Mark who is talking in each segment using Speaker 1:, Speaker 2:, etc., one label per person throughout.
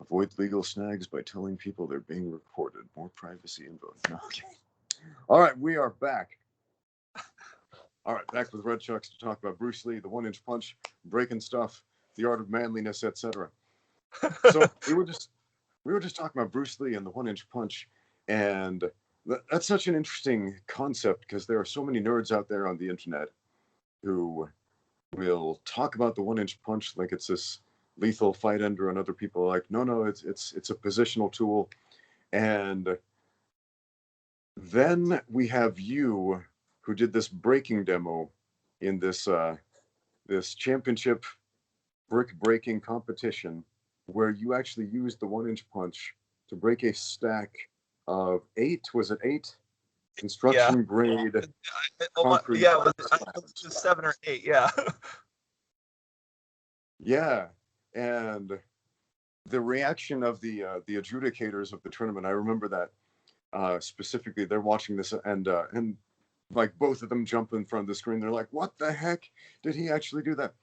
Speaker 1: Avoid legal snags by telling people they're being recorded. More privacy info. No, okay. All right, we are back. All right, back with Red Chucks to talk about Bruce Lee, the 1-inch punch, breaking stuff, the art of manliness, etc. So we were just talking about Bruce Lee and the 1-inch punch, and that's such an interesting concept because there are so many nerds out there on the internet who will talk about the 1-inch punch like it's this lethal fight ender, and other people are like, no, it's a positional tool. And then we have you, who did this breaking demo in this championship brick breaking competition, where you actually used the 1-inch punch to break a stack of 8, was it 8
Speaker 2: Yeah.
Speaker 1: construction grade concrete
Speaker 2: Yeah, it was
Speaker 1: slabs.
Speaker 2: 7 or 8. Yeah.
Speaker 1: Yeah, and the reaction of the adjudicators of the tournament, I remember that specifically. They're watching this, and like both of them jump in front of the screen. They're like, "What the heck? Did he actually do that?"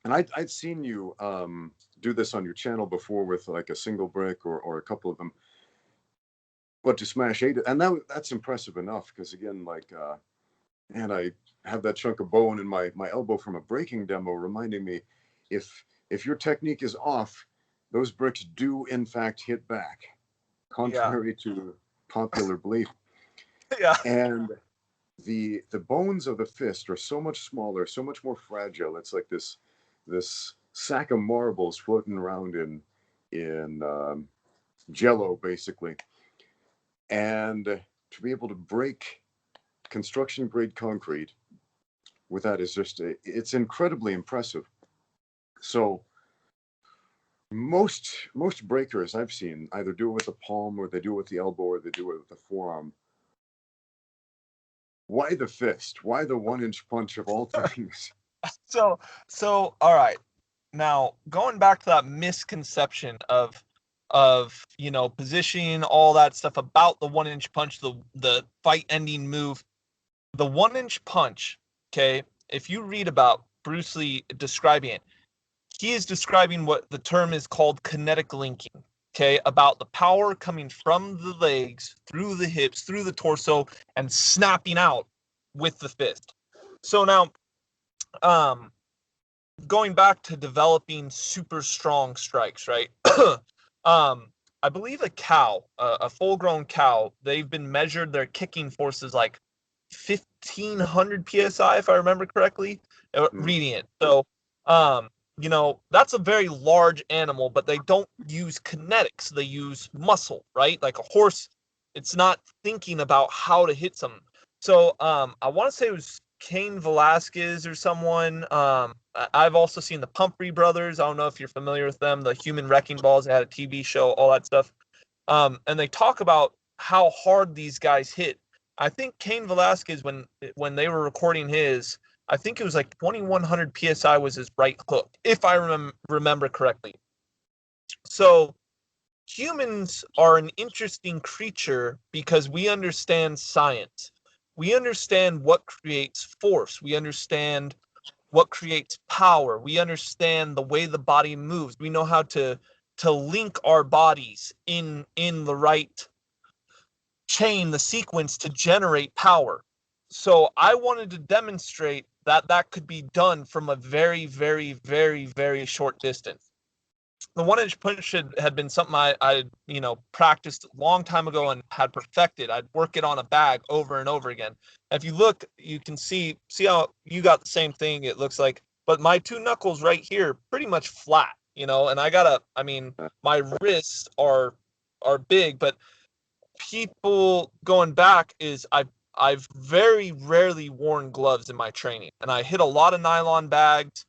Speaker 1: And I'd seen you do this on your channel before with like a single brick or a couple of them, but to smash 8, and that's impressive enough because again, like, and I have that chunk of bone in my elbow from a breaking demo, reminding me if your technique is off, those bricks do in fact hit back,
Speaker 2: Yeah.
Speaker 1: contrary to popular belief.
Speaker 2: Yeah.
Speaker 1: And the bones of the fist are so much smaller, so much more fragile. It's like this sack of marbles floating around in jello, basically. And to be able to break construction grade concrete with that is just it's incredibly impressive. So most breakers I've seen either do it with the palm, or they do it with the elbow, or they do it with the forearm. Why the fist? Why the 1-inch punch of all things?
Speaker 2: So all right. Now, going back to that misconception of positioning, all that stuff about the 1-inch punch, the fight ending move, the 1-inch punch, okay? If you read about Bruce Lee describing it, he is describing what the term is called kinetic linking, okay? About the power coming from the legs, through the hips, through the torso, and snapping out with the fist. So now, going back to developing super strong strikes, right? I believe a full-grown cow, they've been measured, their kicking force is like 1,500 psi, if I remember correctly, reading it. So, that's a very large animal, but they don't use kinetics. They use muscle, right? Like a horse, it's not thinking about how to hit some. So, I want to say it was Cain Velasquez or someone. I've also seen the Pumphrey brothers. I don't know if you're familiar with them. The Human Wrecking Balls. They had a TV show, all that stuff. And they talk about how hard these guys hit. I think Cain Velasquez, when they were recording his, I think it was like 2,100 psi was his right hook, if I remember correctly. So humans are an interesting creature because we understand science. We understand what creates force. We understand what creates power. We understand the way the body moves. We know how to link our bodies in the right chain, the sequence to generate power. So I wanted to demonstrate that could be done from a very, very, very, very short distance. The 1-inch punch had been something I practiced a long time ago and had perfected. I'd work it on a bag over and over again. If you look, you can see how you got the same thing, it looks like, but my 2 knuckles right here pretty much flat, and my wrists are big, but people going back is I've very rarely worn gloves in my training, and I hit a lot of nylon bags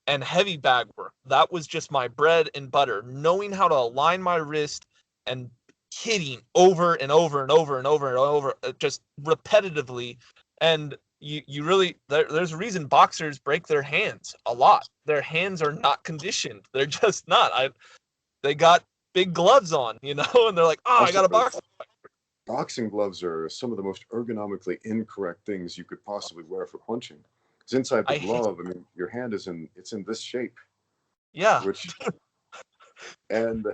Speaker 2: and heavy bag work. That was just my bread and butter, knowing how to align my wrist and hitting over and over and over and over and over, just repetitively. And you really, there's a reason boxers break their hands a lot. Their hands are not conditioned. They're just not. They got big gloves on, and they're like, oh, I
Speaker 1: Also,
Speaker 2: got a box.
Speaker 1: boxing gloves are some of the most ergonomically incorrect things you could possibly wear for punching. Because inside the
Speaker 2: I hate.
Speaker 1: glove, I mean, your hand it's in this shape,
Speaker 2: Yeah.
Speaker 1: which And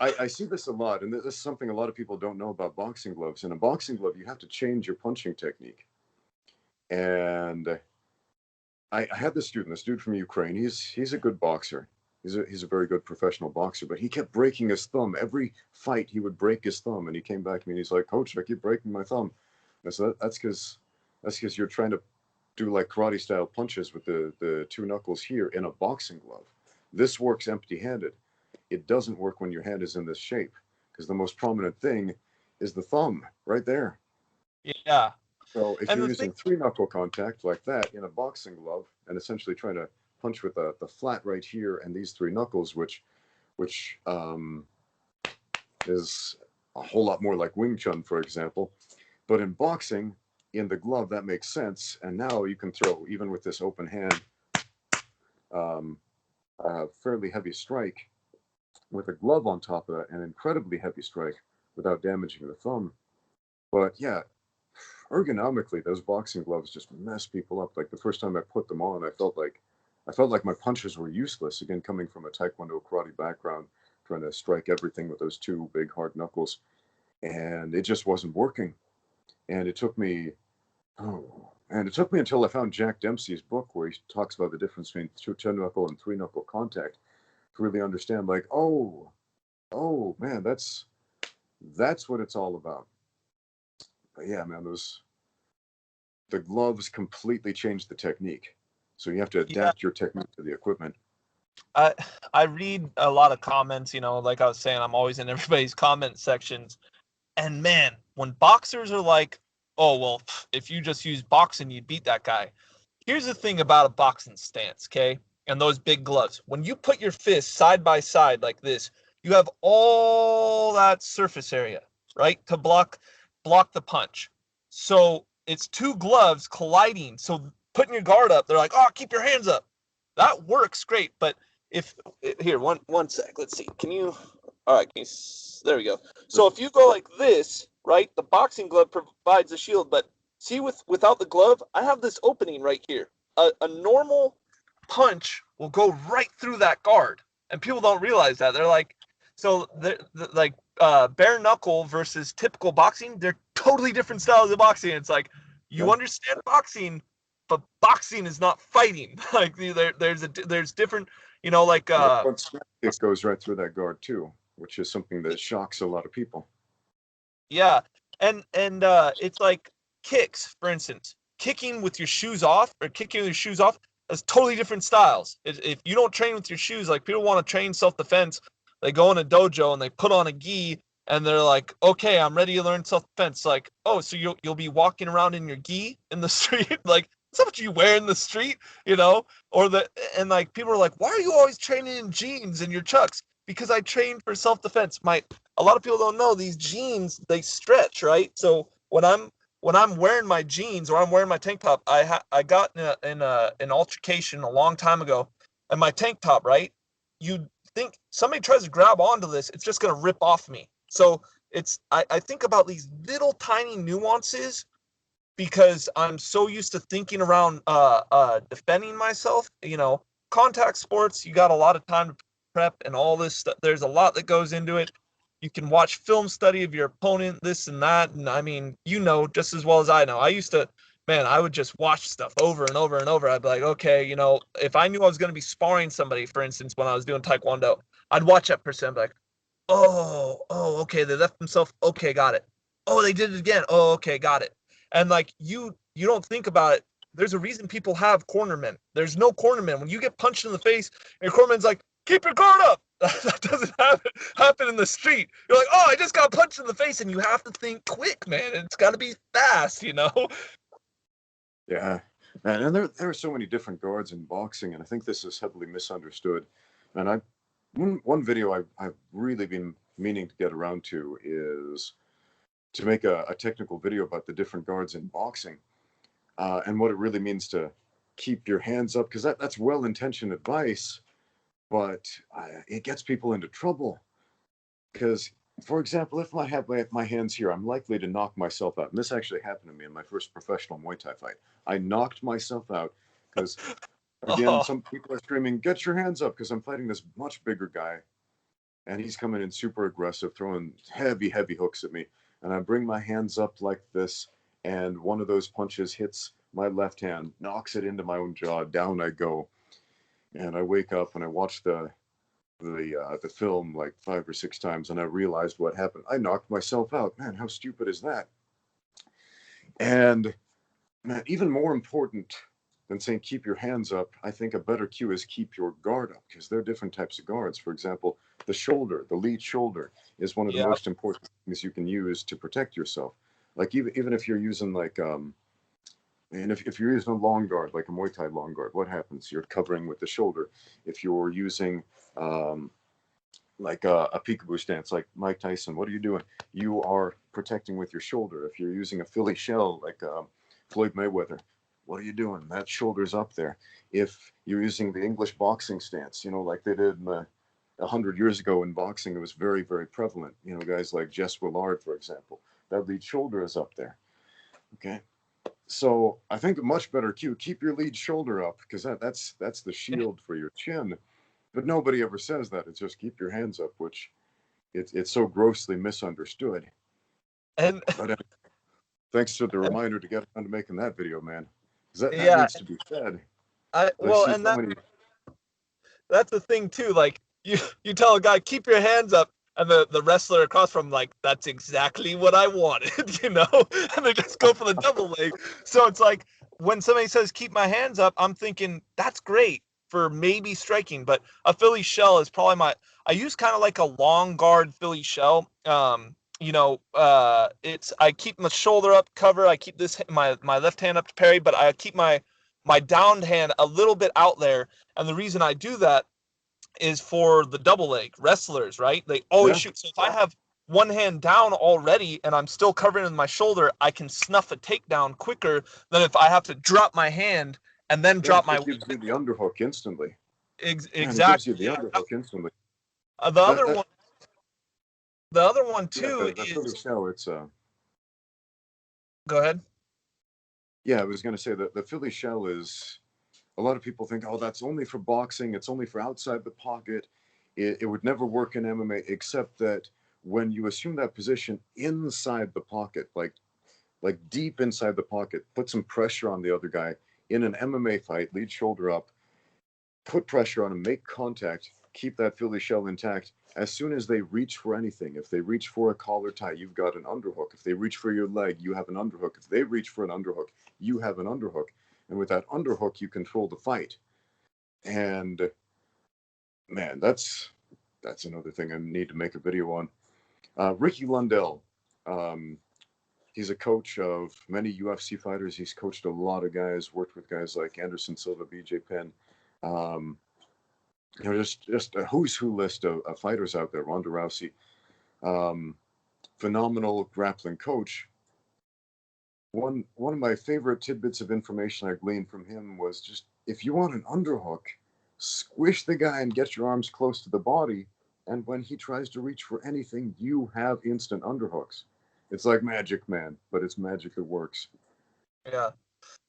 Speaker 1: I see this a lot, and this is something a lot of people don't know about boxing gloves. In a boxing glove, you have to change your punching technique. And I had this dude from Ukraine. He's a good boxer. He's a very good professional boxer, but he kept breaking his thumb. Every fight, he would break his thumb, and he came back to me and he's like, "Coach, I keep breaking my thumb." And so that's because you're trying to do like karate style punches with the two knuckles here in a boxing glove. This works empty-handed. It doesn't work when your hand is in this shape, because the most prominent thing is the thumb right there.
Speaker 2: Yeah.
Speaker 1: So if
Speaker 2: And
Speaker 1: you're
Speaker 2: the thing,
Speaker 1: using three knuckle contact like that in a boxing glove and essentially trying to punch with the flat right here and these three knuckles, which is a whole lot more like Wing Chun, for example. But in boxing, in the glove, that makes sense. And now you can throw, even with this open hand, a fairly heavy strike with a glove on top of that, an incredibly heavy strike without damaging the thumb. But yeah, ergonomically, those boxing gloves just mess people up. Like the first time I put them on, I felt like my punches were useless. Again, coming from a Taekwondo karate background, trying to strike everything with those two big hard knuckles, and it just wasn't working. And it took me, until I found Jack Dempsey's book where he talks about the difference between two knuckle and three knuckle contact to really understand. Like, oh man, that's what it's all about. But yeah, man, the gloves completely changed the technique. So you have to
Speaker 2: yeah,
Speaker 1: adapt your technique to the equipment.
Speaker 2: I read a lot of comments, like I was saying, I'm always in everybody's comment sections. And man, when boxers are like, "Oh, well, if you just use boxing, you'd beat that guy." Here's the thing about a boxing stance, okay? And those big gloves. When you put your fists side by side like this, you have all that surface area, right? To block the punch. So it's two gloves colliding. So putting your guard up, they're like, "Oh, keep your hands up." That works great, but if here, one sec, let's see. Can you all right, there we go. So if you go like this, right, the boxing glove provides a shield, but see without the glove, I have this opening right here. A normal punch will go right through that guard, and people don't realize that. They're like, so they're like bare knuckle versus typical boxing. They're totally different styles of boxing. It's like you understand boxing, but boxing is not fighting. Like there's different, like
Speaker 1: One snap kick goes right through that guard too, which is something that shocks a lot of people.
Speaker 2: yeah, and it's like kicks, for instance, kicking with your shoes off or kicking with your shoes off is totally different styles. If you don't train with your shoes, like people want to train self-defense, they go in a dojo and they put on a gi and they're like, okay, I'm ready to learn self-defense. Like, oh, so you'll be walking around in your gi in the street, like that's not what you wear in the street, and like people are like, why are you always training in jeans and your chucks? Because I trained for self-defense. A lot of people don't know these jeans, they stretch, right? So when I'm wearing my jeans or I'm wearing my tank top, I got in an altercation a long time ago, and my tank top, right? You think somebody tries to grab onto this, it's just gonna rip off me. So I think about these little tiny nuances because I'm so used to thinking around defending myself. Contact sports, you got a lot of time to prep and all this stuff. There's a lot that goes into it. You can watch film study of your opponent, this and that. And I mean, just as well as I know. I would just watch stuff over and over and over. I'd be like, okay, if I knew I was going to be sparring somebody, for instance, when I was doing Taekwondo, I'd watch that person, I'd be like, okay, they left themselves. Okay, got it. Oh, they did it again. Oh, okay, got it. And like you don't think about it. There's a reason people have cornermen. There's no cornermen. When you get punched in the face, and your cornerman's like, keep your guard up. That doesn't happen in the street. You're like, oh, I just got punched in the face, and you have to think quick, man. It's got to be fast.
Speaker 1: Yeah, and there are so many different guards in boxing, and I think this is heavily misunderstood. And one video I've really been meaning to get around to is to make a technical video about the different guards in boxing, and what it really means to keep your hands up, because that's well-intentioned advice, but it gets people into trouble. Because, for example, if I have my hands here, I'm likely to knock myself out. And this actually happened to me in my first professional Muay Thai fight. I knocked myself out because Again,
Speaker 2: Oh,
Speaker 1: some people are screaming, "Get your hands up!" because I'm fighting this much bigger guy, and he's coming in super aggressive, throwing heavy, heavy hooks at me. And I bring my hands up like this, and one of those punches hits my left hand, knocks it into my own jaw. Down I go, and I wake up and I watch the film like 5 or 6 times, and I realized what happened. I knocked myself out. Man, how stupid is that? And man, even more important than saying keep your hands up, I think a better cue is keep your guard up, because there are different types of guards. For example, the shoulder, the lead shoulder, is one of the
Speaker 2: yeah.
Speaker 1: most important things you can use to protect yourself. Like even if you're using like and if you're using a long guard, like a Muay Thai long guard, what happens? You're covering with the shoulder. If you're using like a peekaboo stance, like Mike Tyson, what are you doing? You are protecting with your shoulder. If you're using a Philly shell, like Floyd Mayweather, what are you doing? That shoulder's up there. If you're using the English boxing stance, like they did 100 years ago in boxing, it was very, very prevalent. Guys like Jess Willard, for example, that lead shoulder is up there. Okay. So I think a much better cue, keep your lead shoulder up, because that's the shield for your chin. But nobody ever says that. It's just keep your hands up, which it's so grossly misunderstood.
Speaker 2: And
Speaker 1: But thanks to the reminder to get on to making that video, man, because that
Speaker 2: yeah,
Speaker 1: needs to be said. I
Speaker 2: well,
Speaker 1: see
Speaker 2: and
Speaker 1: so many.
Speaker 2: that's the thing too. Like you tell a guy keep your hands up, and the wrestler across from like that's exactly what I wanted, and they just go for the double leg. So it's like when somebody says keep my hands up, I'm thinking that's great for maybe striking, but a Philly shell is probably I use kind of like a long guard Philly shell. It's I keep my shoulder up cover, I keep this my left hand up to parry, but I keep my downed hand a little bit out there. And the reason I do that is for the double leg wrestlers, right? They always
Speaker 1: Yeah,
Speaker 2: shoot. So if I have one hand down already and I'm still covering with my shoulder, I can snuff a takedown quicker than if I have to drop my hand and then
Speaker 1: yeah,
Speaker 2: drop my
Speaker 1: it gives you the underhook instantly. Man, it gives you
Speaker 2: exactly.
Speaker 1: the underhook instantly.
Speaker 2: The
Speaker 1: That
Speaker 2: other
Speaker 1: that
Speaker 2: one, the other one
Speaker 1: yeah,
Speaker 2: too
Speaker 1: the Philly
Speaker 2: is
Speaker 1: shell. It's
Speaker 2: go ahead.
Speaker 1: yeah, I was gonna say that the Philly shell is. A lot of people think, oh, that's only for boxing. It's only for outside the pocket. It would never work in MMA, except that when you assume that position inside the pocket, like deep inside the pocket, put some pressure on the other guy in an MMA fight, lead shoulder up, put pressure on him, make contact, keep that Philly shell intact. As soon as they reach for anything, if they reach for a collar tie, you've got an underhook. If they reach for your leg, you have an underhook. If they reach for an underhook, you have an underhook. And with that underhook, you control the fight. And man, that's another thing I need to make a video on. Ricky Lundell, um, he's a coach of many UFC fighters. He's coached a lot of guys, worked with guys like Anderson Silva, BJ Penn. Um, just a who's who list of fighters out there. Ronda Rousey, um, phenomenal grappling coach. One of my favorite tidbits of information I gleaned from him was just if you want an underhook, squish the guy and get your arms close to the body, and when he tries to reach for anything, you have instant underhooks. It's like magic, man, but it's magic that works.
Speaker 2: Yeah.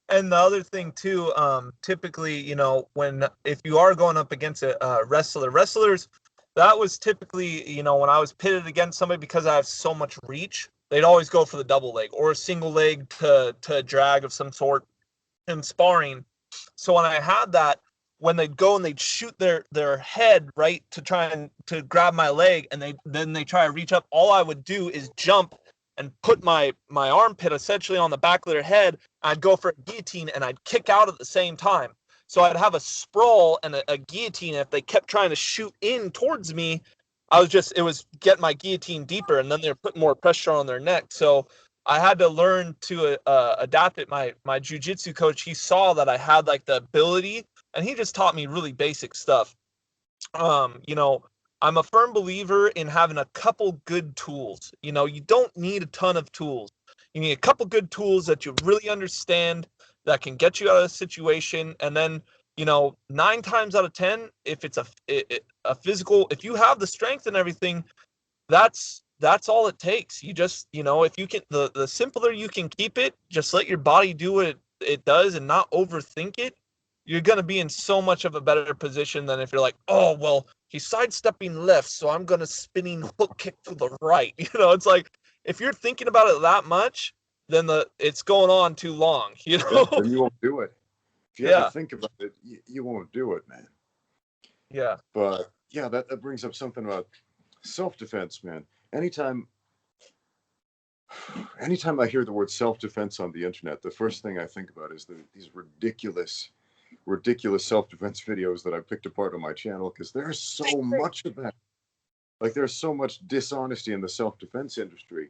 Speaker 2: And the other thing too, typically, when if you are going up against a wrestlers, that was typically, when I was pitted against somebody because I have so much reach, they'd always go for the double leg or a single leg to drag of some sort in sparring. So when I had that, when they'd go and they'd shoot their head right to try and to grab my leg, and they try to reach up, all I would do is jump and put my armpit essentially on the back of their head. I'd go for a guillotine and I'd kick out at the same time. So I'd have a sprawl and a guillotine. If they kept trying to shoot in towards me, it was getting my guillotine deeper, and then they're putting more pressure on their neck. So I had to learn to adapt it. My jujitsu coach, he saw that I had like the ability, and he just taught me really basic stuff. You know, I'm a firm believer in having a couple good tools. You don't need a ton of tools. You need a couple good tools that you really understand that can get you out of a situation. And then, 9 times out of 10, if it's a physical, if you have the strength and everything, that's all it takes. You just, if you can, the simpler you can keep it, just let your body do what it does and not overthink it. you're going to be in so much of a better position than if you're like, oh, well, he's sidestepping left, so I'm going to spinning hook kick to the right. It's like, if you're thinking about it that much, then it's going on too long,
Speaker 1: Yeah, then you won't do it. If you ever think about it, you won't do it, man.
Speaker 2: Yeah.
Speaker 1: But yeah, that brings up something about self-defense, man. Anytime I hear the word self-defense on the internet, the first thing I think about is these ridiculous self-defense videos that I picked apart on my channel, because there's so much of that. Like, there's so much dishonesty in the self-defense industry.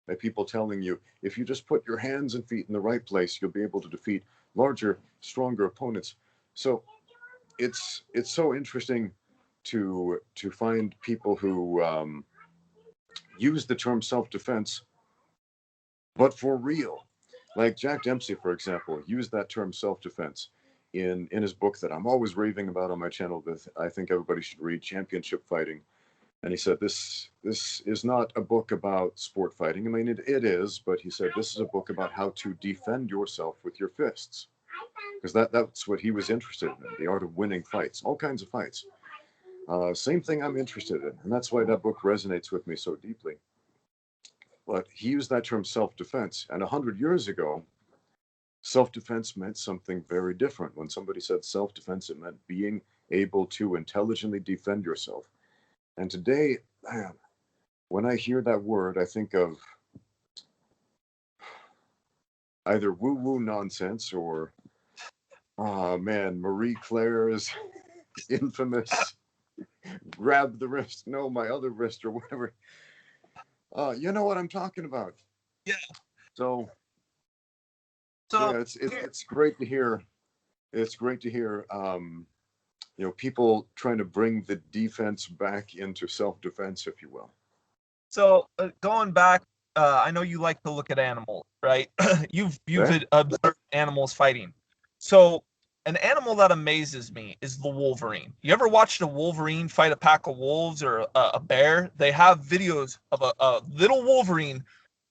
Speaker 1: Like, people telling you, if you just put your hands and feet in the right place, you'll be able to defeat larger, stronger opponents. So it's so interesting to find people who use the term self-defense, but for real. Like Jack Dempsey, for example, used that term self-defense in his book that I'm always raving about on my channel, that I think everybody should read, Championship Fighting. And he said, this is not a book about sport fighting. I mean, it is, but he said, this is a book about how to defend yourself with your fists. Because that's what he was interested in, the art of winning fights, all kinds of fights. Same thing I'm interested in. And that's why that book resonates with me so deeply. But he used that term self-defense. And 100 years ago, self-defense meant something very different. When somebody said self-defense, it meant being able to intelligently defend yourself. And today, man, when I hear that word, I think of either woo-woo nonsense or, oh man, Marie Claire's infamous grab the wrist, no, my other wrist, or whatever. You know what I'm talking about.
Speaker 2: Yeah.
Speaker 1: So yeah, it's great to hear. It's great to hear, people trying to bring the defense back into self-defense, if you will.
Speaker 2: So going back, I know you like to look at animals, right? You've observed animals fighting. So an animal that amazes me is the Wolverine. You ever watched a Wolverine fight a pack of wolves or a bear? They have videos of a little Wolverine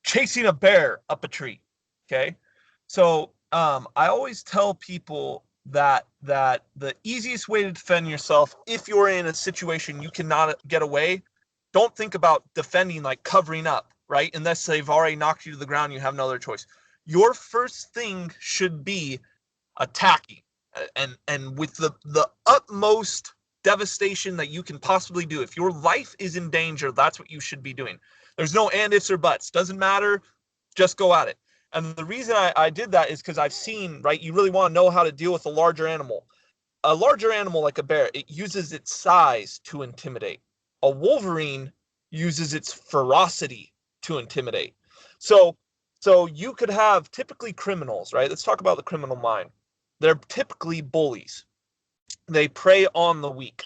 Speaker 2: chasing a bear up a tree. Okay. So I always tell people that the easiest way to defend yourself, if you're in a situation you cannot get away, don't think about defending like covering up, right? Unless they've already knocked you to the ground, you have no other choice. Your first thing should be attacking, and with the utmost devastation that you can possibly do. If your life is in danger, that's what you should be doing. There's no and ifs or buts. Doesn't matter. Just go at it. And the reason I did that is because I've seen, right, you really want to know how to deal with a larger animal. A larger animal like a bear, it uses its size to intimidate. A Wolverine uses its ferocity to intimidate. So you could have typically criminals, right? Let's talk about the criminal mind. They're typically bullies. They prey on the weak.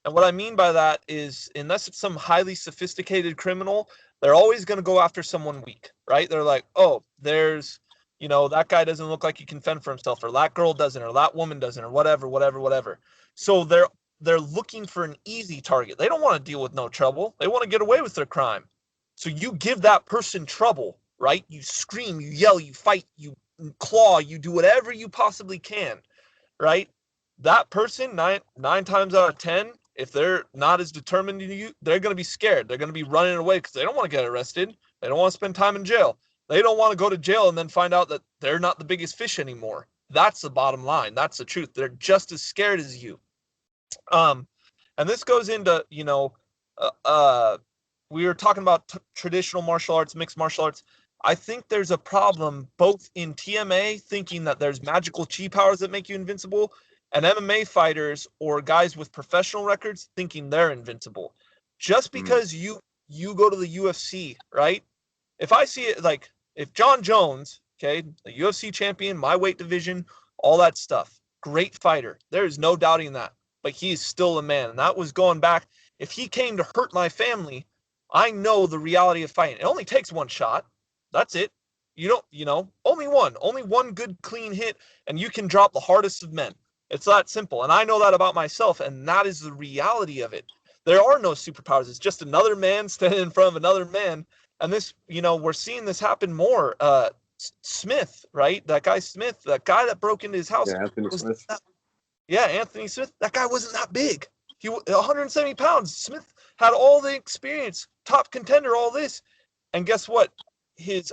Speaker 2: And what I mean by that is, unless it's some highly sophisticated criminal, they're always going to go after someone weak, right? They're like, oh, there's, that guy doesn't look like he can fend for himself, or that girl doesn't, or that woman doesn't, or whatever. So they're looking for an easy target. They don't want to deal with no trouble. They want to get away with their crime. So you give that person trouble, right? You scream, you yell, you fight, you claw, you do whatever you possibly can, right? That person, nine times out of 10, if they're not as determined as you, they're going to be scared. They're going to be running away because they don't want to get arrested. They don't want to spend time in jail. They don't want to go to jail and then find out that they're not the biggest fish anymore. That's the bottom line. That's the truth. They're just as scared as you. And this goes into, we were talking about traditional martial arts, mixed martial arts. I think there's a problem both in TMA thinking that there's magical chi powers that make you invincible, and MMA fighters or guys with professional records thinking they're invincible. Just because you go to the UFC, right? If I see it, like if John Jones, okay, the UFC champion, my weight division, all that stuff, great fighter. There is no doubting that. But he's still a man. And that was going back. If he came to hurt my family, I know the reality of fighting. It only takes one shot. That's it. Only one good clean hit, and you can drop the hardest of men. It's that simple. And I know that about myself, and that is the reality of it. There are no superpowers. It's just another man standing in front of another man. And this, we're seeing this happen more. Smith, right? That guy Smith, that guy that broke into his house.
Speaker 1: Yeah, Anthony Smith.
Speaker 2: Yeah, Anthony Smith, that guy wasn't that big. He 170 pounds. Smith had all the experience, top contender, all this. And guess what?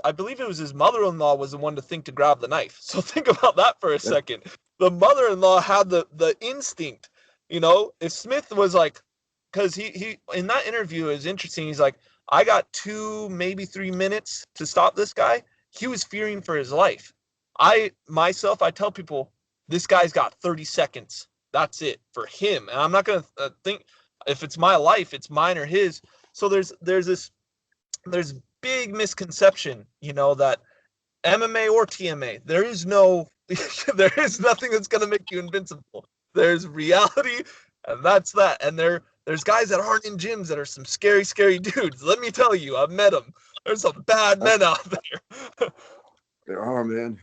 Speaker 2: I believe it was his mother-in-law was the one to think to grab the knife. So think about that for a
Speaker 1: Yeah.
Speaker 2: second. The mother-in-law had the instinct. You know, if Smith was like, because he in that interview is interesting. He's like, I got 2, maybe 3 minutes to stop this guy. He was fearing for his life. I tell people, this guy's got 30 seconds. That's it for him. And I'm not going to think if it's my life, it's mine or his. So there's big misconception, you know, that MMA or TMA, there is nothing that's going to make you invincible. There's reality, and that's that. And there's guys that aren't in gyms that are some scary, scary dudes. Let me tell you, I've met them. There's some bad men out there.
Speaker 1: There are, man.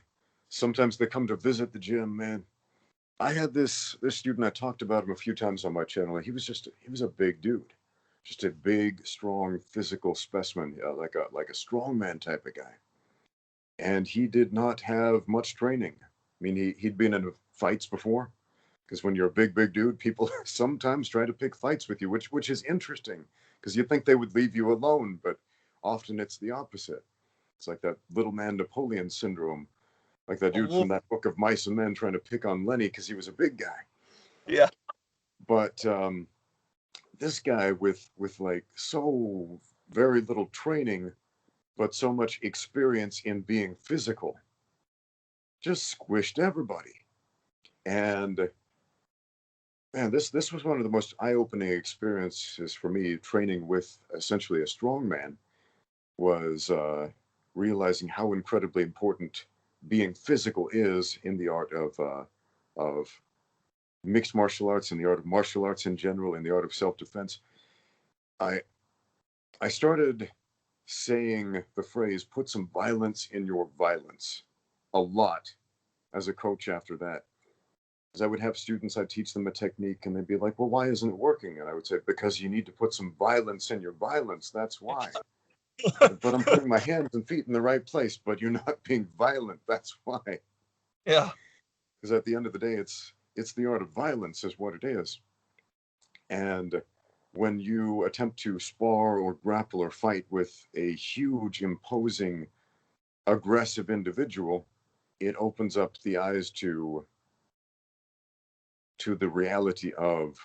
Speaker 1: Sometimes they come to visit the gym, man. I had this student, I talked about him a few times on my channel. He was a big dude, just a big, strong, physical specimen, like a strongman type of guy. And he did not have much training. I mean, he'd been in fights before, because when you're a big dude, people sometimes try to pick fights with you, which is interesting, because you think they would leave you alone, but often it's the opposite. It's like that little man Napoleon syndrome, like that dude from that book of Mice and Men trying to pick on Lenny because he was a big guy.
Speaker 2: Yeah.
Speaker 1: But this guy with like so very little training, but so much experience in being physical, just squished everybody. And man, this was one of the most eye-opening experiences for me, training with essentially a strongman, was realizing how incredibly important being physical is in the art of mixed martial arts, in the art of martial arts in general, in the art of self-defense. I started saying the phrase, put some violence in your violence, a lot as a coach after that. Because I would have students, I'd teach them a technique, and they'd be like, well, why isn't it working? And I would say, because you need to put some violence in your violence, that's why. But I'm putting my hands and feet in the right place, but you're not being violent, that's why.
Speaker 2: Yeah.
Speaker 1: Because at the end of the day, it's the art of violence is what it is. And when you attempt to spar or grapple or fight with a huge, imposing, aggressive individual, it opens up the eyes to the reality of,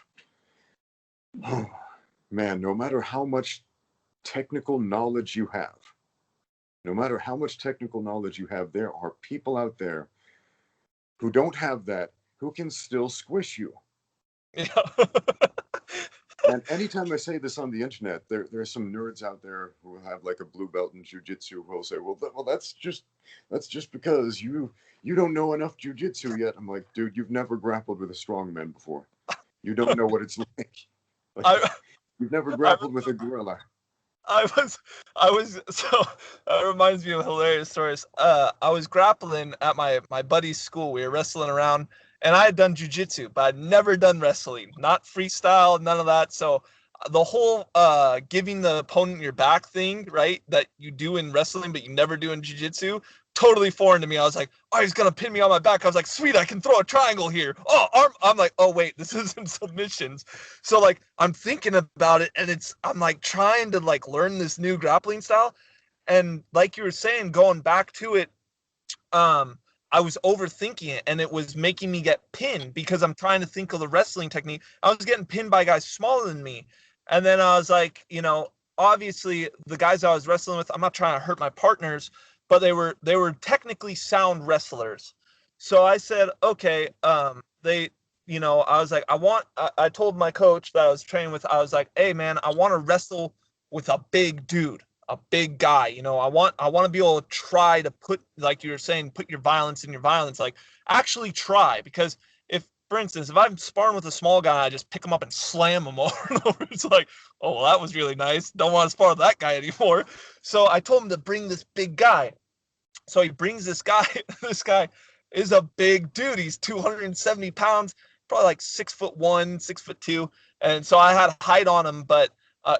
Speaker 1: oh, man, no matter how much technical knowledge you have, there are people out there who don't have that, who can still squish you.
Speaker 2: Yeah.
Speaker 1: And anytime I say this on the internet, there are some nerds out there who have like a blue belt in jiu-jitsu who will say, well, that's just because you don't know enough jiu-jitsu yet. I'm like, dude, you've never grappled with a strongman before. You don't know what it's like. You've never grappled with a gorilla.
Speaker 2: I was so that reminds me of hilarious stories. I was grappling at my buddy's school. We were wrestling around, and I had done jiu-jitsu, but I'd never done wrestling, not freestyle, none of that. So the whole giving the opponent your back thing, right, that you do in wrestling but you never do in jiu-jitsu, totally foreign to me. I was like, oh, he's gonna pin me on my back. I was like, sweet, I can throw a triangle here. Oh, arm. I'm like, oh wait, this isn't submissions. So like I'm thinking about it, and I'm like trying to like learn this new grappling style, and like you were saying, going back to it, I was overthinking it, and it was making me get pinned because I'm trying to think of the wrestling technique. I was getting pinned by guys smaller than me, and then I was like, you know, obviously the guys I was wrestling with, I'm not trying to hurt my partners, but they were technically sound wrestlers. So I said, okay, I was like, I told my coach that I was training with, I was like, hey man, I want to wrestle with a big dude, a big guy. You know, I want to be able to try to put, like you were saying, put your violence in your violence, like actually try. Because if, for instance, if I'm sparring with a small guy, I just pick him up and slam him over and over. It's like, oh, well, that was really nice. Don't want to spar with that guy anymore. So I told him to bring this big guy. So he brings this guy. This guy is a big dude. He's 270 pounds, probably like 6'1", 6'2". And so I had height on him, but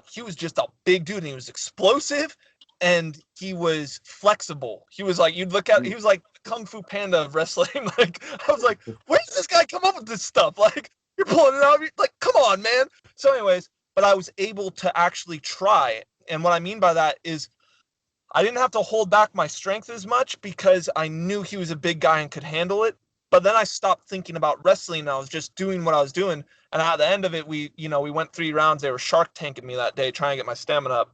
Speaker 2: he was just a big dude, and he was explosive, and he was flexible. He was like, he was like Kung Fu Panda of wrestling. Like, I was like, wait a this guy come up with this stuff? Like, you're pulling it out. Like, come on, man. So anyways, but I was able to actually try. And what I mean by that is I didn't have to hold back my strength as much because I knew he was a big guy and could handle it. But then I stopped thinking about wrestling and I was just doing what I was doing. And at the end of it, we went 3 rounds. They were shark tanking me that day, trying to get my stamina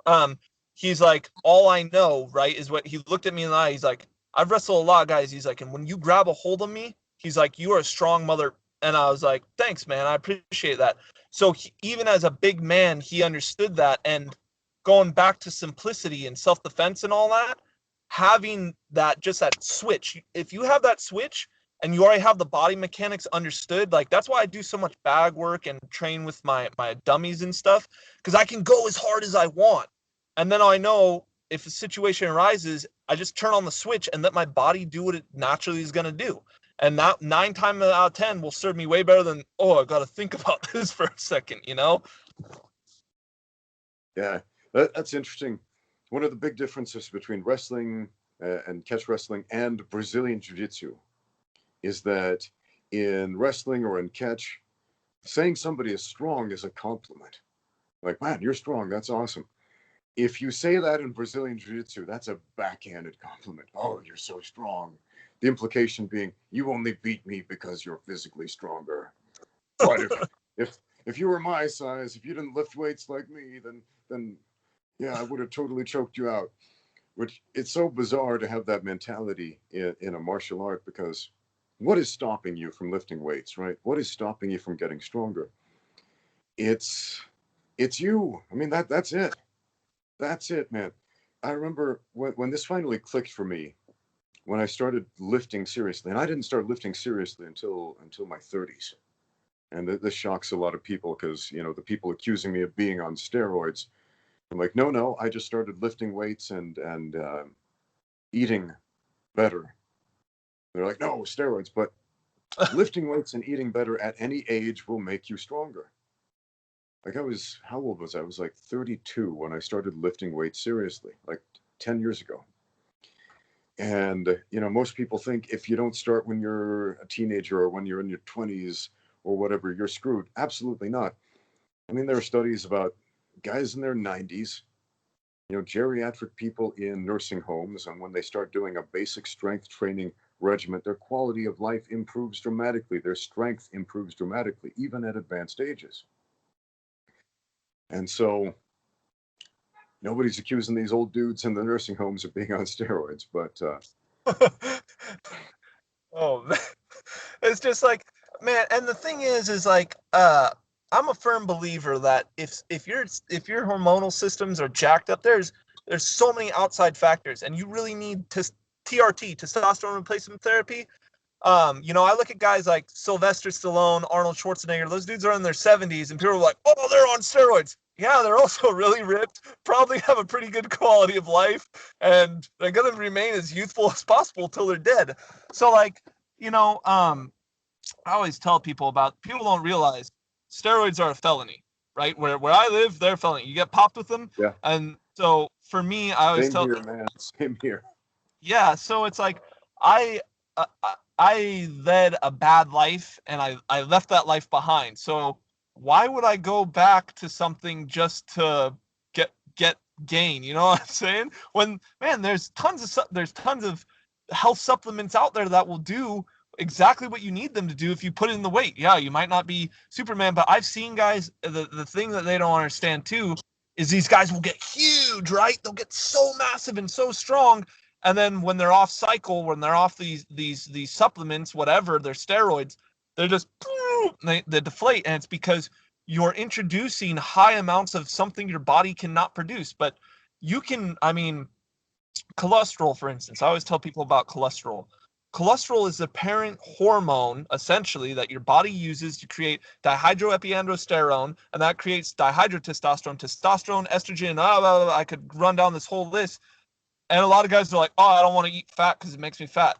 Speaker 2: up. He's like, all I know, right, is what he looked at me in the eye. He's like, I've wrestled a lot of guys. He's like, and when you grab a hold of me, he's like, you are a strong mother. And I was like, thanks, man. I appreciate that. So even as a big man, he understood that. And going back to simplicity and self-defense and all that, having that, just that switch, if you have that switch and you already have the body mechanics understood, like that's why I do so much bag work and train with my dummies and stuff, because I can go as hard as I want. And then I know if a situation arises, I just turn on the switch and let my body do what it naturally is going to do. And that 9 times out of 10 will serve me way better than, oh, I got to think about this for a second, you know?
Speaker 1: Yeah, that's interesting. One of the big differences between wrestling and catch wrestling and Brazilian Jiu-Jitsu is that in wrestling or in catch, saying somebody is strong is a compliment. Like, man, you're strong. That's awesome. If you say that in Brazilian Jiu-Jitsu, that's a backhanded compliment. Oh, you're so strong. The implication being, you only beat me because you're physically stronger. But if you were my size, if you didn't lift weights like me, then yeah, I would have totally choked you out. Which, it's so bizarre to have that mentality in a martial art, because what is stopping you from lifting weights, right? What is stopping you from getting stronger? It's you. I mean, that's it. That's it, man. I remember when this finally clicked for me, when I started lifting seriously, and I didn't start lifting seriously until my 30s. And this shocks a lot of people because, the people accusing me of being on steroids, I'm like, no, I just started lifting weights and eating better. They're like, no, steroids, but lifting weights and eating better at any age will make you stronger. Like how old was I? I was like 32 when I started lifting weights seriously, like 10 years ago. And, most people think if you don't start when you're a teenager or when you're in your 20s or whatever, you're screwed. Absolutely not. I mean, there are studies about guys in their 90s, geriatric people in nursing homes, and when they start doing a basic strength training regimen, their quality of life improves dramatically. Their strength improves dramatically, even at advanced ages. And so nobody's accusing these old dudes in the nursing homes of being on steroids, but
Speaker 2: oh, man. It's just like, man, and the thing is like, I'm a firm believer that if your hormonal systems are jacked up, there's so many outside factors, and you really need TRT, testosterone replacement therapy. I look at guys like Sylvester Stallone, Arnold Schwarzenegger. Those dudes are in their 70s, and people are like, "Oh, they're on steroids." Yeah, they're also really ripped. Probably have a pretty good quality of life, and they're gonna remain as youthful as possible till they're dead. So, like, I always tell people people don't realize steroids are a felony, right? Where I live, they're a felony. You get popped with them.
Speaker 1: yeah.
Speaker 2: And so for me, I always
Speaker 1: Same here, man. Same here.
Speaker 2: Yeah, so it's like I led a bad life and I left that life behind. So why would I go back to something just to get gain? You know what I'm saying? When, man, there's tons of health supplements out there that will do exactly what you need them to do if you put in the weight. Yeah, you might not be Superman, but I've seen guys, the thing that they don't understand too is these guys will get huge, right? They'll get so massive and so strong, and then when they're off cycle, when they're off these supplements, whatever, they're steroids, they're just they deflate, and it's because you're introducing high amounts of something your body cannot produce. But you can, I mean, cholesterol, for instance. I always tell people about cholesterol. Cholesterol is the parent hormone, essentially, that your body uses to create dihydroepiandrosterone, and that creates dihydrotestosterone, testosterone, estrogen. I could run down this whole list. And a lot of guys are like, oh, I don't want to eat fat because it makes me fat.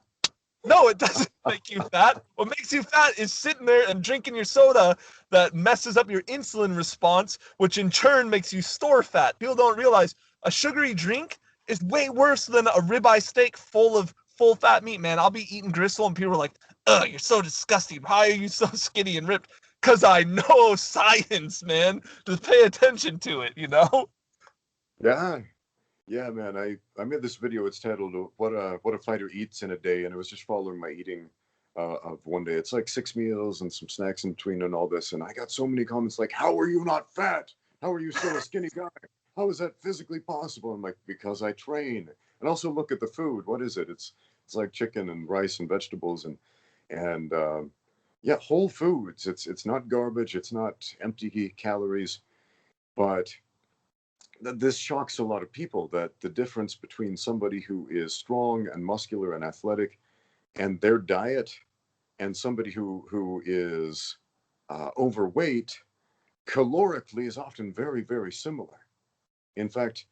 Speaker 2: No, it doesn't make you fat. What makes you fat is sitting there and drinking your soda that messes up your insulin response, which in turn makes you store fat. People don't realize a sugary drink is way worse than a ribeye steak full of full fat meat, man. I'll be eating gristle and people are like, ugh, you're so disgusting. Why are you so skinny and ripped? Because I know science, man. Just pay attention to it, you know?
Speaker 1: Yeah. Yeah, man. I made this video. It's titled "What a Fighter Eats in a Day," and it was just following my eating of one day. It's like 6 meals and some snacks in between and all this. And I got so many comments like, "How are you not fat? How are you still a skinny guy? How is that physically possible?" I'm like, "Because I train." And also look at the food. What is it? It's like chicken and rice and vegetables and yeah, whole foods. It's not garbage. It's not empty calories, but this shocks a lot of people that the difference between somebody who is strong and muscular and athletic and their diet and somebody who is overweight calorically is often very, very similar. In fact,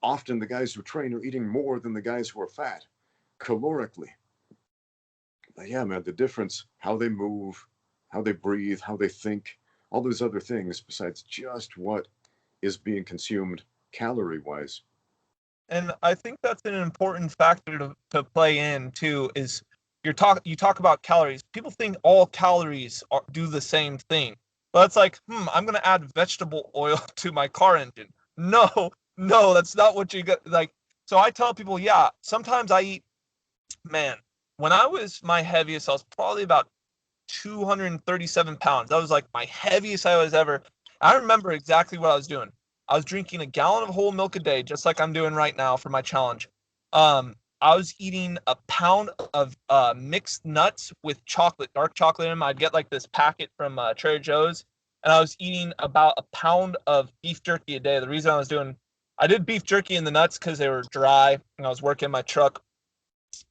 Speaker 1: often the guys who train are eating more than the guys who are fat calorically. But yeah, man, the difference, how they move, how they breathe, how they think, all those other things besides just what is being consumed calorie wise.
Speaker 2: And I think that's an important factor to play in too. Is you talk about calories. People think all calories do the same thing, but it's like, I'm gonna add vegetable oil to my car engine. No, no, that's not what you got. Like, so I tell people, yeah, sometimes I eat. Man, when I was my heaviest, I was probably about 237 pounds. That was like my heaviest I was ever. I remember exactly what I was doing. I was drinking a gallon of whole milk a day, just like I'm doing right now for my challenge. I was eating a pound of mixed nuts with chocolate, dark chocolate in them. I'd get like this packet from Trader Joe's, and I was eating about a pound of beef jerky a day. The reason I did beef jerky in the nuts because they were dry, and I was working my truck.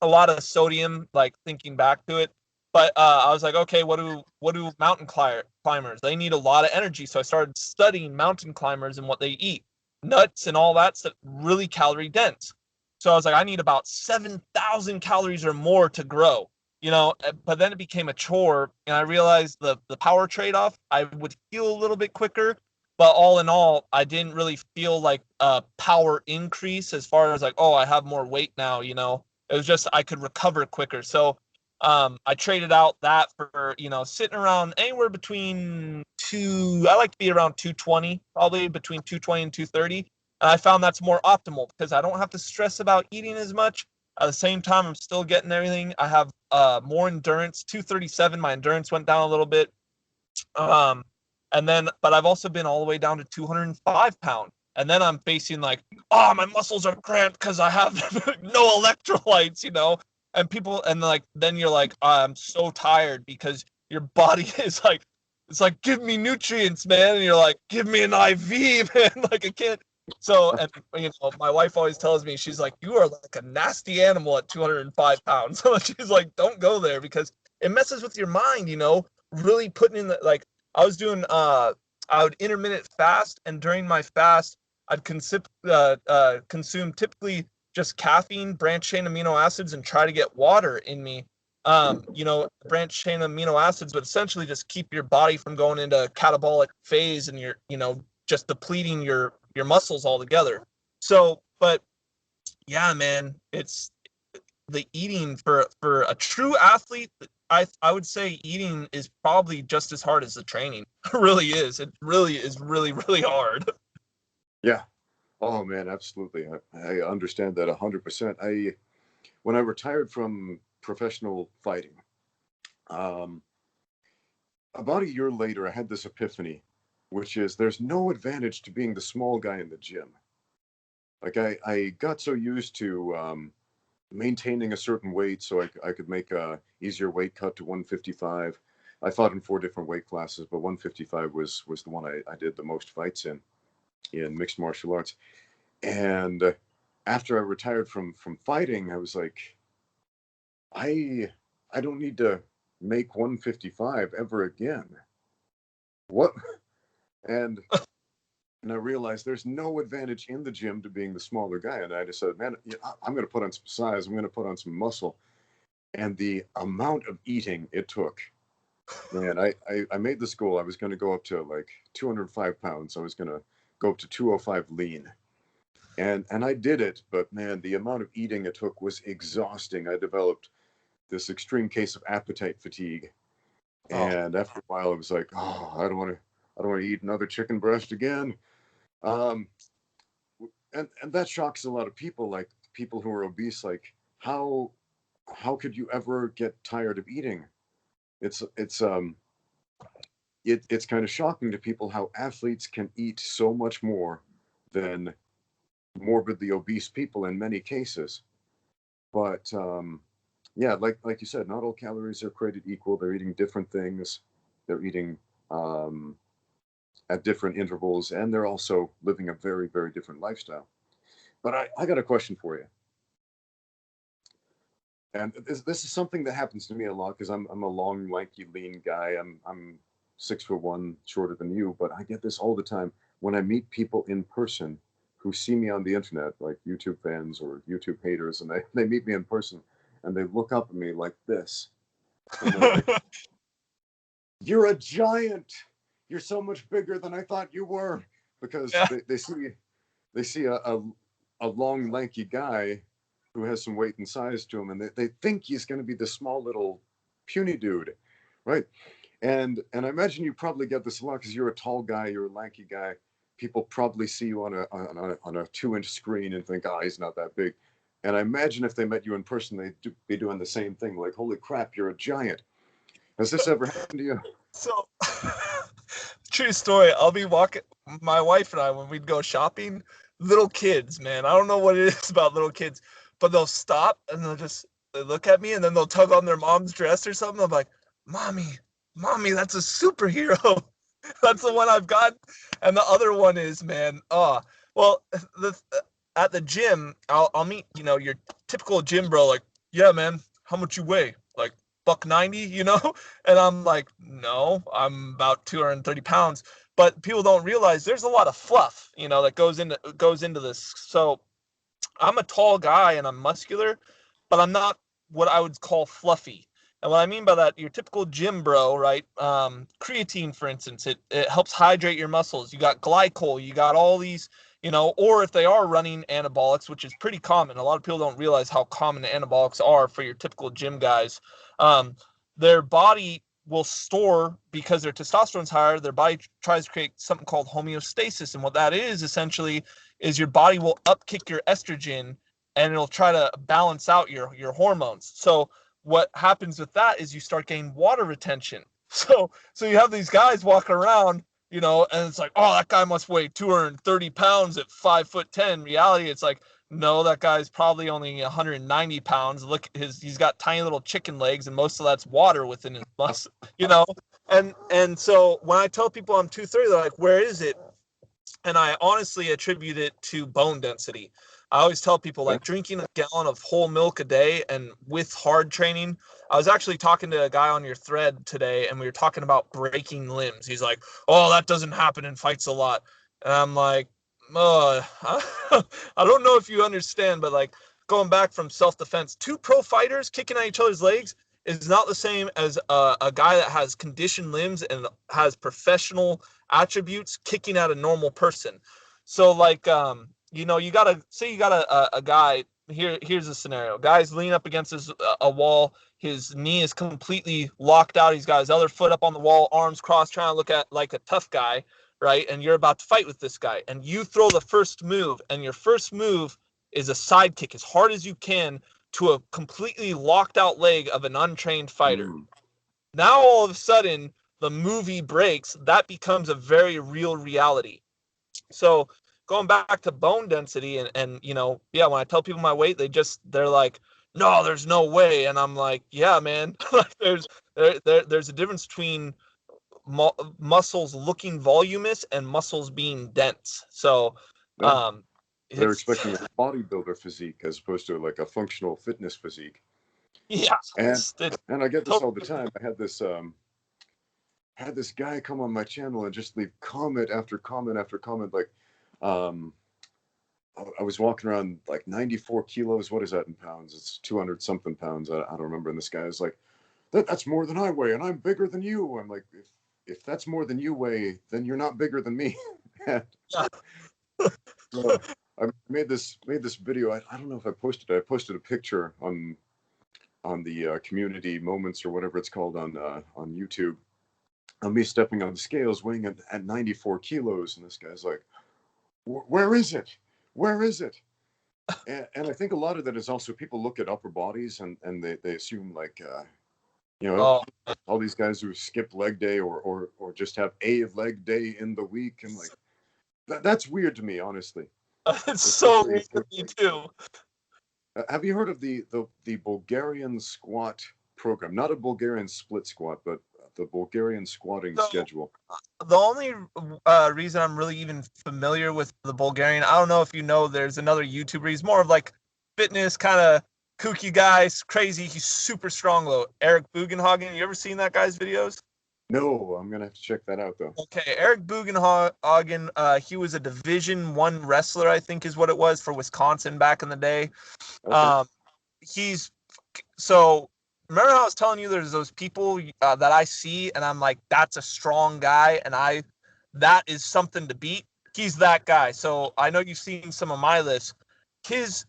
Speaker 2: A lot of sodium, like thinking back to it. But I was like, okay, what do mountain climbers? They need a lot of energy. So I started studying mountain climbers and what they eat. Nuts and all that stuff, really calorie dense. So I was like, I need about 7,000 calories or more to grow. But then it became a chore, and I realized the power trade off. I would heal a little bit quicker, but all in all, I didn't really feel like a power increase as far as like, oh, I have more weight now. It was just I could recover quicker. So I traded out that for, sitting around anywhere between I like to be around 220, probably between 220 and 230. And I found that's more optimal because I don't have to stress about eating as much. At the same time, I'm still getting everything. I have more endurance. 237, my endurance went down a little bit. Um, but I've also been all the way down to 205 pounds. And then I'm facing like, oh, my muscles are cramped because I have no electrolytes. And like, then you're like, I'm so tired because your body is like, it's like, give me nutrients, man. And you're like, give me an IV, man. Like, I can't. So, and my wife always tells me, she's like, you are like a nasty animal at 205 pounds. So she's like, don't go there because it messes with your mind, really putting in like, I was doing I would intermittent fast, and during my fast, I'd consume typically just caffeine, branched chain amino acids, and try to get water in me. Branched chain amino acids, but essentially just keep your body from going into a catabolic phase, and you're just depleting your muscles altogether. So, but yeah, man, it's the eating for a true athlete. I would say eating is probably just as hard as the training. It really is. It really is really, really hard.
Speaker 1: Yeah. Oh man, absolutely. I understand that 100%. When I retired from professional fighting, um, about a year later, I had this epiphany, which is there's no advantage to being the small guy in the gym. Like I got so used to maintaining a certain weight so I could make a easier weight cut to 155. I fought in 4 different weight classes, but 155 was the one I did the most fights in mixed martial arts. And after I retired from fighting, I was like, I I don't need to make 155 ever again. What? And and I realized there's no advantage in the gym to being the smaller guy. And I decided, man, I'm going to put on some size. I'm going to put on some muscle. And the amount of eating it took, man, I made this goal. I was going to go up to like 205 pounds. I was going to go up to 205 lean. And I did it, but man, the amount of eating it took was exhausting. I developed extreme case of appetite fatigue.
Speaker 2: Oh.
Speaker 1: And after a while, I was like, oh, I don't want to eat another chicken breast again. And that shocks a lot of people, like people who are obese. Like, how could you ever get tired of eating? It's kind of shocking to people how athletes can eat so much more than morbidly obese people in many cases. But yeah, like you said, not all calories are created equal. They're eating different things. They're eating at different intervals, and they're also living a very, very different lifestyle. But I got a question for you. And this is something that happens to me a lot because I'm a long, lanky, lean guy. I'm 6'1", shorter than you, but I get this all the time when I meet people in person who see me on the internet, like YouTube fans or YouTube haters, and they meet me in person and they look up at me like this. And they're like, "You're a giant. You're so much bigger than I thought you were," because
Speaker 2: Yeah.
Speaker 1: they see a long, lanky guy who has some weight and size to him, and they think he's going to be the small little puny dude, right? And I imagine you probably get this a lot because you're a tall guy, you're a lanky guy. People probably see you on a 2-inch screen and think, oh, he's not that big. And I imagine if they met you in person, they'd be doing the same thing, like, holy crap, you're a giant. Has this ever happened to you?
Speaker 2: So, true story. I'll be walking, my wife and I, when we'd go shopping, little kids, man. I don't know what it is about little kids, but they'll stop and they look at me and then they'll tug on their mom's dress or something. I'm like, mommy, that's a superhero. That's the one I've got. And the other one is, man, well, at the gym, I'll meet, your typical gym bro, like, yeah, man, how much you weigh? Like, $190, And I'm like, no, I'm about 230 pounds. But people don't realize there's a lot of fluff, that goes into this. So I'm a tall guy and I'm muscular, but I'm not what I would call fluffy. And what I mean by that, your typical gym bro, right? Creatine, for instance, it helps hydrate your muscles. You got glycol, you got all these, or if they are running anabolics, which is pretty common. A lot of people don't realize how common anabolics are for your typical gym guys. Their body will store, because their testosterone's higher, their body tries to create something called homeostasis. And what that is essentially is your body will upkick your estrogen and it'll try to balance out your hormones. So what happens with that is you start getting water retention. So you have these guys walking around, and it's like, oh, that guy must weigh 230 pounds at 5'10". In reality, it's like, no, that guy's probably only 190 pounds. Look, he's got tiny little chicken legs, and most of that's water within his muscle, And so when I tell people I'm 230, they're like, where is it? And I honestly attribute it to bone density. I always tell people, like, drinking a gallon of whole milk a day and with hard training. I was actually talking to a guy on your thread today, and we were talking about breaking limbs. He's like, oh, that doesn't happen in fights a lot. And I'm like, I don't know if you understand, but like, going back from self-defense, two pro fighters kicking at each other's legs is not the same as a guy that has conditioned limbs and has professional attributes kicking at a normal person. So like, you gotta say you got a guy here. Here's a scenario: guy's leaning up against a wall. His knee is completely locked out. He's got his other foot up on the wall, arms crossed, trying to look at like a tough guy, right? And you're about to fight with this guy, and you throw the first move, and your first move is a side kick as hard as you can to a completely locked out leg of an untrained fighter. Now all of a sudden the movie breaks. That becomes a very real reality. So going back to bone density and yeah, when I tell people my weight, they're like, no, there's no way. And I'm like, yeah, man, there's a difference between muscles looking voluminous and muscles being dense. So
Speaker 1: they're expecting a bodybuilder physique as opposed to like a functional fitness physique.
Speaker 2: Yeah.
Speaker 1: And I get this all the time. I had this guy come on my channel and just leave comment after comment after comment. Like, I was walking around like 94 kilos. What is that in pounds? It's 200 something pounds. I don't remember. And this guy is like, that's more than I weigh, and I'm bigger than you. I'm like, if that's more than you weigh, then you're not bigger than me. So I made this video. I don't know if I posted it. I posted a picture on the community moments or whatever it's called on YouTube, of me stepping on the scales weighing at 94 kilos, and this guy's like, where is it? Where is it? And I think a lot of that is also people look at upper bodies and they assume like, you know,
Speaker 2: Oh,
Speaker 1: all these guys who skip leg day or just have a leg day in the week. And like, that's weird to me, honestly.
Speaker 2: it's so
Speaker 1: Especially
Speaker 2: weird to me too.
Speaker 1: have you heard of the Bulgarian squat program? Not a Bulgarian split squat, but the Bulgarian squatting
Speaker 2: So
Speaker 1: schedule.
Speaker 2: the only reason I'm really even familiar with the Bulgarian, I don't know if you know, there's another YouTuber. He's more of like fitness kind of kooky guy, crazy. He's super strong though. Eric Bugenhagen. You ever seen that guy's videos?
Speaker 1: No, I'm gonna have to check that out though.
Speaker 2: Okay, Eric Bugenhagen. He was a Division I wrestler, I think is what it was, for Wisconsin back in the day.
Speaker 1: Okay.
Speaker 2: He's so remember how I was telling you there's those people that I see and I'm like, that's a strong guy and that is something to beat. He's that guy. So I know you've seen some of my lists. His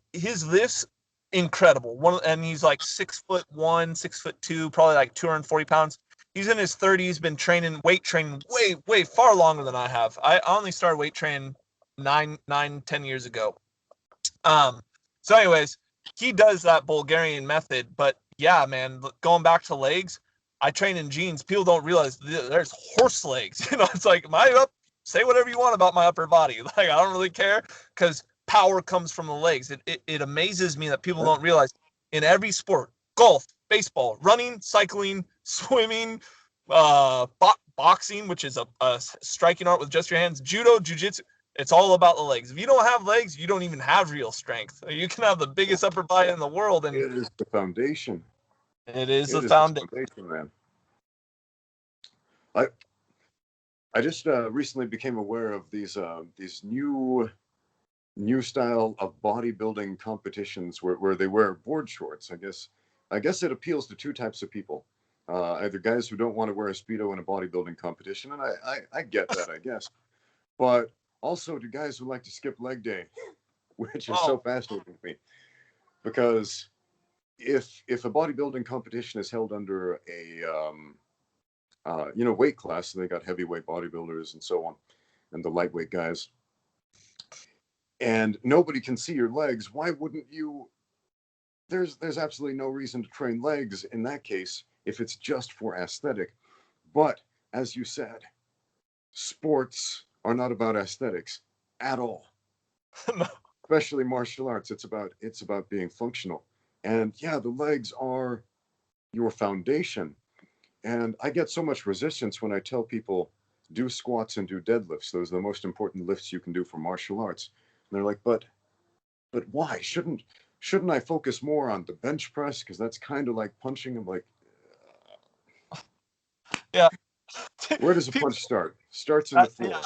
Speaker 2: lifts incredible. And he's like 6'1", 6'2", probably like 240 pounds. He's in his 30s, been weight training way far longer than I have. I only started weight training 10 years ago. So anyways, he does that Bulgarian method, but yeah, man, going back to legs, I train in jeans. People don't realize there's horse legs. You know, it's like say whatever you want about my upper body. Like, I don't really care because power comes from the legs. It amazes me that people don't realize in every sport, golf, baseball, running, cycling, swimming, boxing, which is a striking art with just your hands, judo, jiu-jitsu, it's all about the legs. If you don't have legs, you don't even have real strength. You can have the biggest upper body in the world, and
Speaker 1: it is the foundation.
Speaker 2: It is the
Speaker 1: foundation,
Speaker 2: foundation,
Speaker 1: man. I just recently became aware of these new style of bodybuilding competitions where they wear board shorts. I guess it appeals to two types of people. Either guys who don't want to wear a Speedo in a bodybuilding competition, and I get that, I guess. But also to guys who like to skip leg day, which is so fascinating to me. Because if a bodybuilding competition is held under a weight class, so they got heavyweight bodybuilders and so on, and the lightweight guys, and nobody can see your legs, why wouldn't you? There's absolutely no reason to train legs in that case if it's just for aesthetic. But as you said, sports are not about aesthetics at all.
Speaker 2: No.
Speaker 1: Especially martial arts. It's about being functional. And yeah, the legs are your foundation. And I get so much resistance when I tell people do squats and do deadlifts. Those are the most important lifts you can do for martial arts. And they're like, but why? Shouldn't I focus more on the bench press? Because that's kind of like punching. I'm like,
Speaker 2: yeah.
Speaker 1: Where does a punch start? Starts in the floor.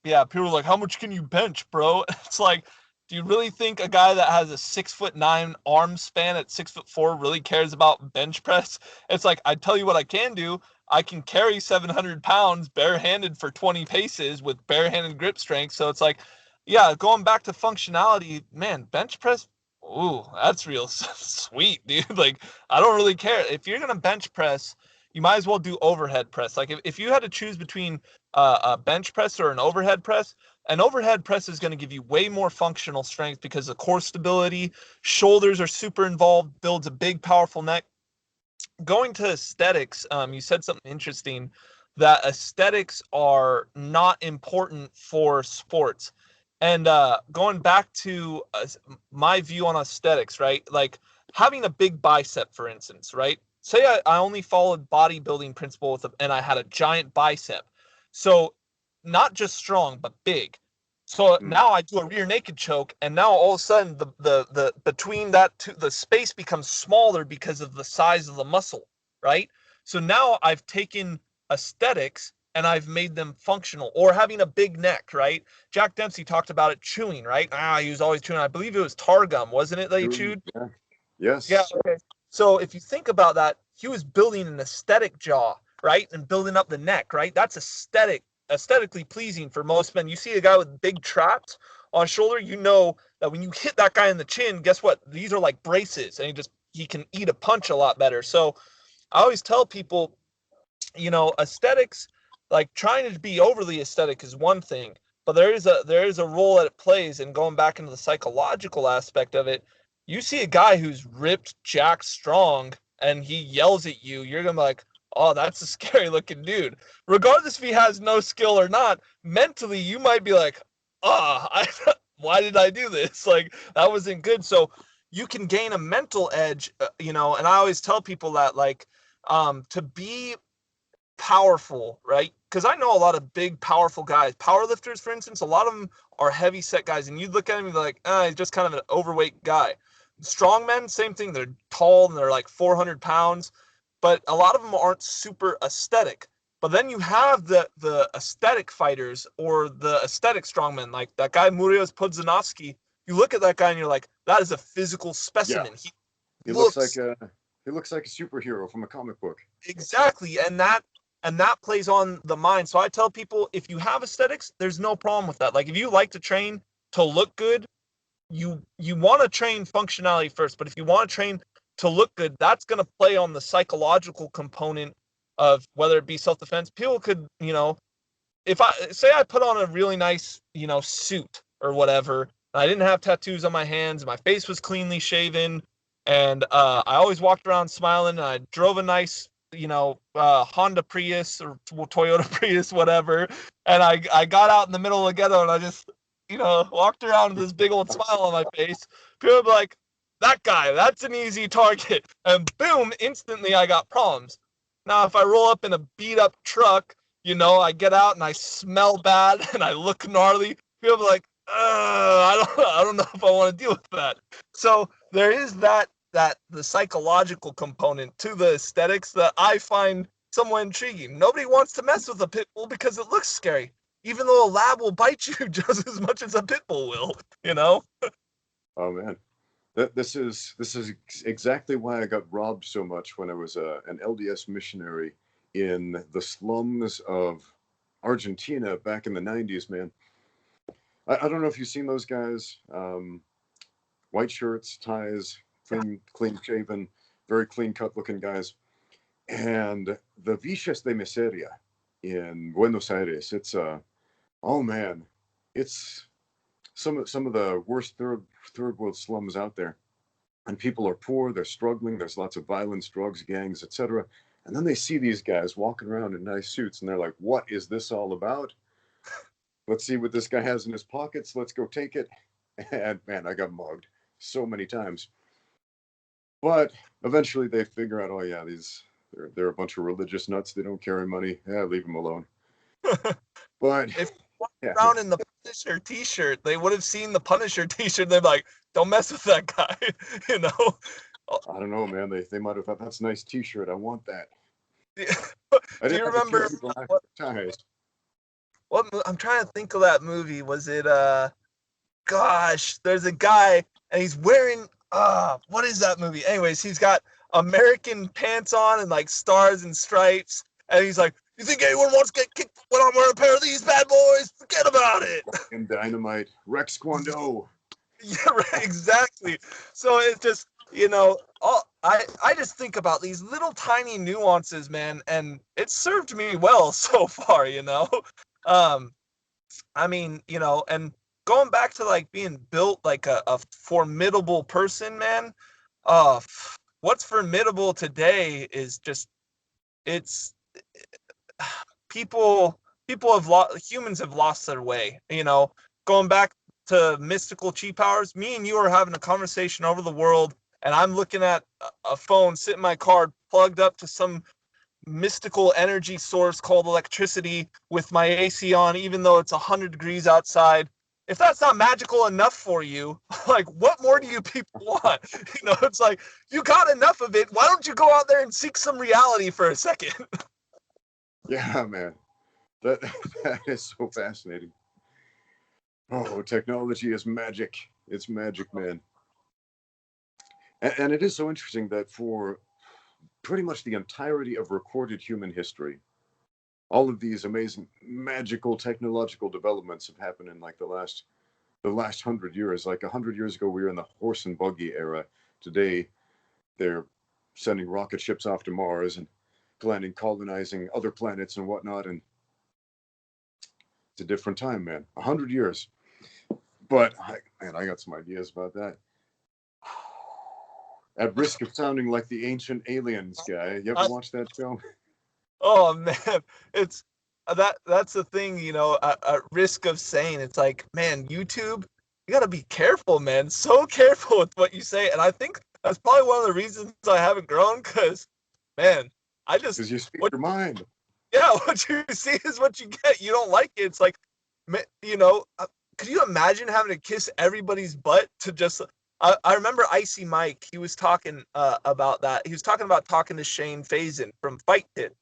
Speaker 2: Yeah, people are like, how much can you bench, bro? It's like, do you really think a guy that has a 6'9" arm span at 6'4" really cares about bench press? It's like, I tell you what I can do. I can carry 700 pounds barehanded for 20 paces with barehanded grip strength. So it's like, yeah, going back to functionality, man, bench press, ooh, that's real sweet, dude. Like, I don't really care. If you're going to bench press, you might as well do overhead press. Like, if you had to choose between a bench press or an overhead press is going to give you way more functional strength because of core stability. Shoulders are super involved, builds a big, powerful neck. Going to aesthetics, you said something interesting, that aesthetics are not important for sports. And going back to my view on aesthetics, right? Like having a big bicep, for instance, right? Say I only followed bodybuilding principle and I had a giant bicep. So not just strong, but big. So now I do a rear naked choke, and now all of a sudden the between the space becomes smaller because of the size of the muscle, right? So now I've taken aesthetics and I've made them functional. Or having a big neck, right? Jack Dempsey talked about it chewing, right? He was always chewing. I believe it was tar gum, wasn't it, that he chewed?
Speaker 1: Yeah. Yes.
Speaker 2: Yeah. Okay. So if you think about that, he was building an aesthetic jaw, right? And building up the neck, right? That's aesthetically pleasing for most men. You see a guy with big traps on shoulder, you know that when you hit that guy in the chin, guess what? These are like braces, and he just he can eat a punch a lot better. So I always tell people, you know, aesthetics, like trying to be overly aesthetic is one thing, but there is a role that it plays. And going back into the psychological aspect of it, you see a guy who's ripped, jacked, strong, and he yells at you, you're gonna be like, oh, that's a scary looking dude. Regardless if he has no skill or not, mentally you might be like, why did I do this? Like, that wasn't good. So you can gain a mental edge, you know. And I always tell people that, like, to be powerful, right? Because I know a lot of big, powerful guys. Powerlifters, for instance, a lot of them are heavy set guys, and you look at him and be like, he's just kind of an overweight guy. Strongmen, same thing. They're tall and they're like 400 pounds, but a lot of them aren't super aesthetic. But then you have the aesthetic fighters or the aesthetic strongmen, like that guy Murios Podzanovsky. You look at that guy and you're like, that is a physical specimen.
Speaker 1: Yeah. He looks like a superhero from a comic book.
Speaker 2: Exactly, and that plays on the mind. So I tell people, if you have aesthetics, there's no problem with that. Like, if you like to train to look good, you want to train functionality first. But if you want to train to look good, that's going to play on the psychological component of whether it be self-defense. People could, you know, if I put on a really nice, you know, suit or whatever, and I didn't have tattoos on my hands, my face was cleanly shaven, and I always walked around smiling, and I drove a nice, you know, Honda Prius or Toyota Prius, whatever, and I got out in the middle of the ghetto and I just, you know, walked around with this big old smile on my face. People would be like, that guy, that's an easy target. And boom, instantly I got problems. Now, if I roll up in a beat up truck, you know, I get out and I smell bad and I look gnarly, people be like, I don't know if I want to deal with that. So there is that the psychological component to the aesthetics that I find somewhat intriguing. Nobody wants to mess with a pit bull because it looks scary, even though a lab will bite you just as much as a pit bull will, you know?
Speaker 1: Oh man, this is exactly why I got robbed so much when I was an LDS missionary in the slums of Argentina back in the 90s, man. I don't know if you've seen those guys. White shirts, ties, clean shaven, very clean cut looking guys. And the Villas de Miseria in Buenos Aires, it's oh man, it's some of the worst third world slums out there. And people are poor, they're struggling, there's lots of violence, drugs, gangs, etc. And then they see these guys walking around in nice suits and they're like, what is this all about? Let's see what this guy has in his pockets. Let's go take it. And man, I got mugged so many times. But eventually they figure out, oh yeah, they're a bunch of religious nuts. They don't carry money. Yeah, leave them alone. But
Speaker 2: if around in the Punisher t-shirt, they would have seen the Punisher t-shirt. They're like, don't mess with that guy, you know?
Speaker 1: I don't know, man. They might have thought, that's a nice t-shirt. I want that.
Speaker 2: Do you remember what I'm trying to think of that movie? Was it gosh, there's a guy and he's wearing what is that movie? Anyways, he's got American pants on and like stars and stripes, and he's like, you think anyone wants to get kicked when I'm wearing a pair of these bad boys? Forget about it.
Speaker 1: And Dynamite, Rex Kwando.
Speaker 2: Yeah, right, exactly. So it's just, you know, I just think about these little tiny nuances, man, and it's served me well so far, you know. I mean, you know, and going back to like being built like a formidable person, man. What's formidable today is just it's humans have lost their way, you know. Going back to mystical chi powers, me and you are having a conversation over the world, and I'm looking at a phone sitting in my car plugged up to some mystical energy source called electricity with my AC on, even though it's 100 degrees outside. If that's not magical enough for you, like, what more do you people want? You know, it's like, you got enough of it. Why don't you go out there and seek some reality for a second?
Speaker 1: Yeah, man. That is so fascinating. Oh, technology is magic. It's magic, man. And it is so interesting that for pretty much the entirety of recorded human history, all of these amazing magical technological developments have happened in like the last 100 years. Like 100 years ago, we were in the horse and buggy era. Today, they're sending rocket ships off to Mars and planning colonizing other planets and whatnot. And it's a different time, man. 100 years. But I got some ideas about that. At risk of sounding like the Ancient Aliens guy, you ever watch that film?
Speaker 2: Oh man, it's that's the thing, you know, at risk of saying, it's like, man, YouTube, you gotta be careful, man. So careful with what you say. And I think that's probably one of the reasons I haven't grown, because, man,
Speaker 1: Because you speak your mind.
Speaker 2: Yeah, what you see is what you get. You don't like it. It's like, you know, could you imagine having to kiss everybody's butt to just. I remember Icy Mike. He was talking about that. He was talking about talking to Shane Faison from Fight Pit.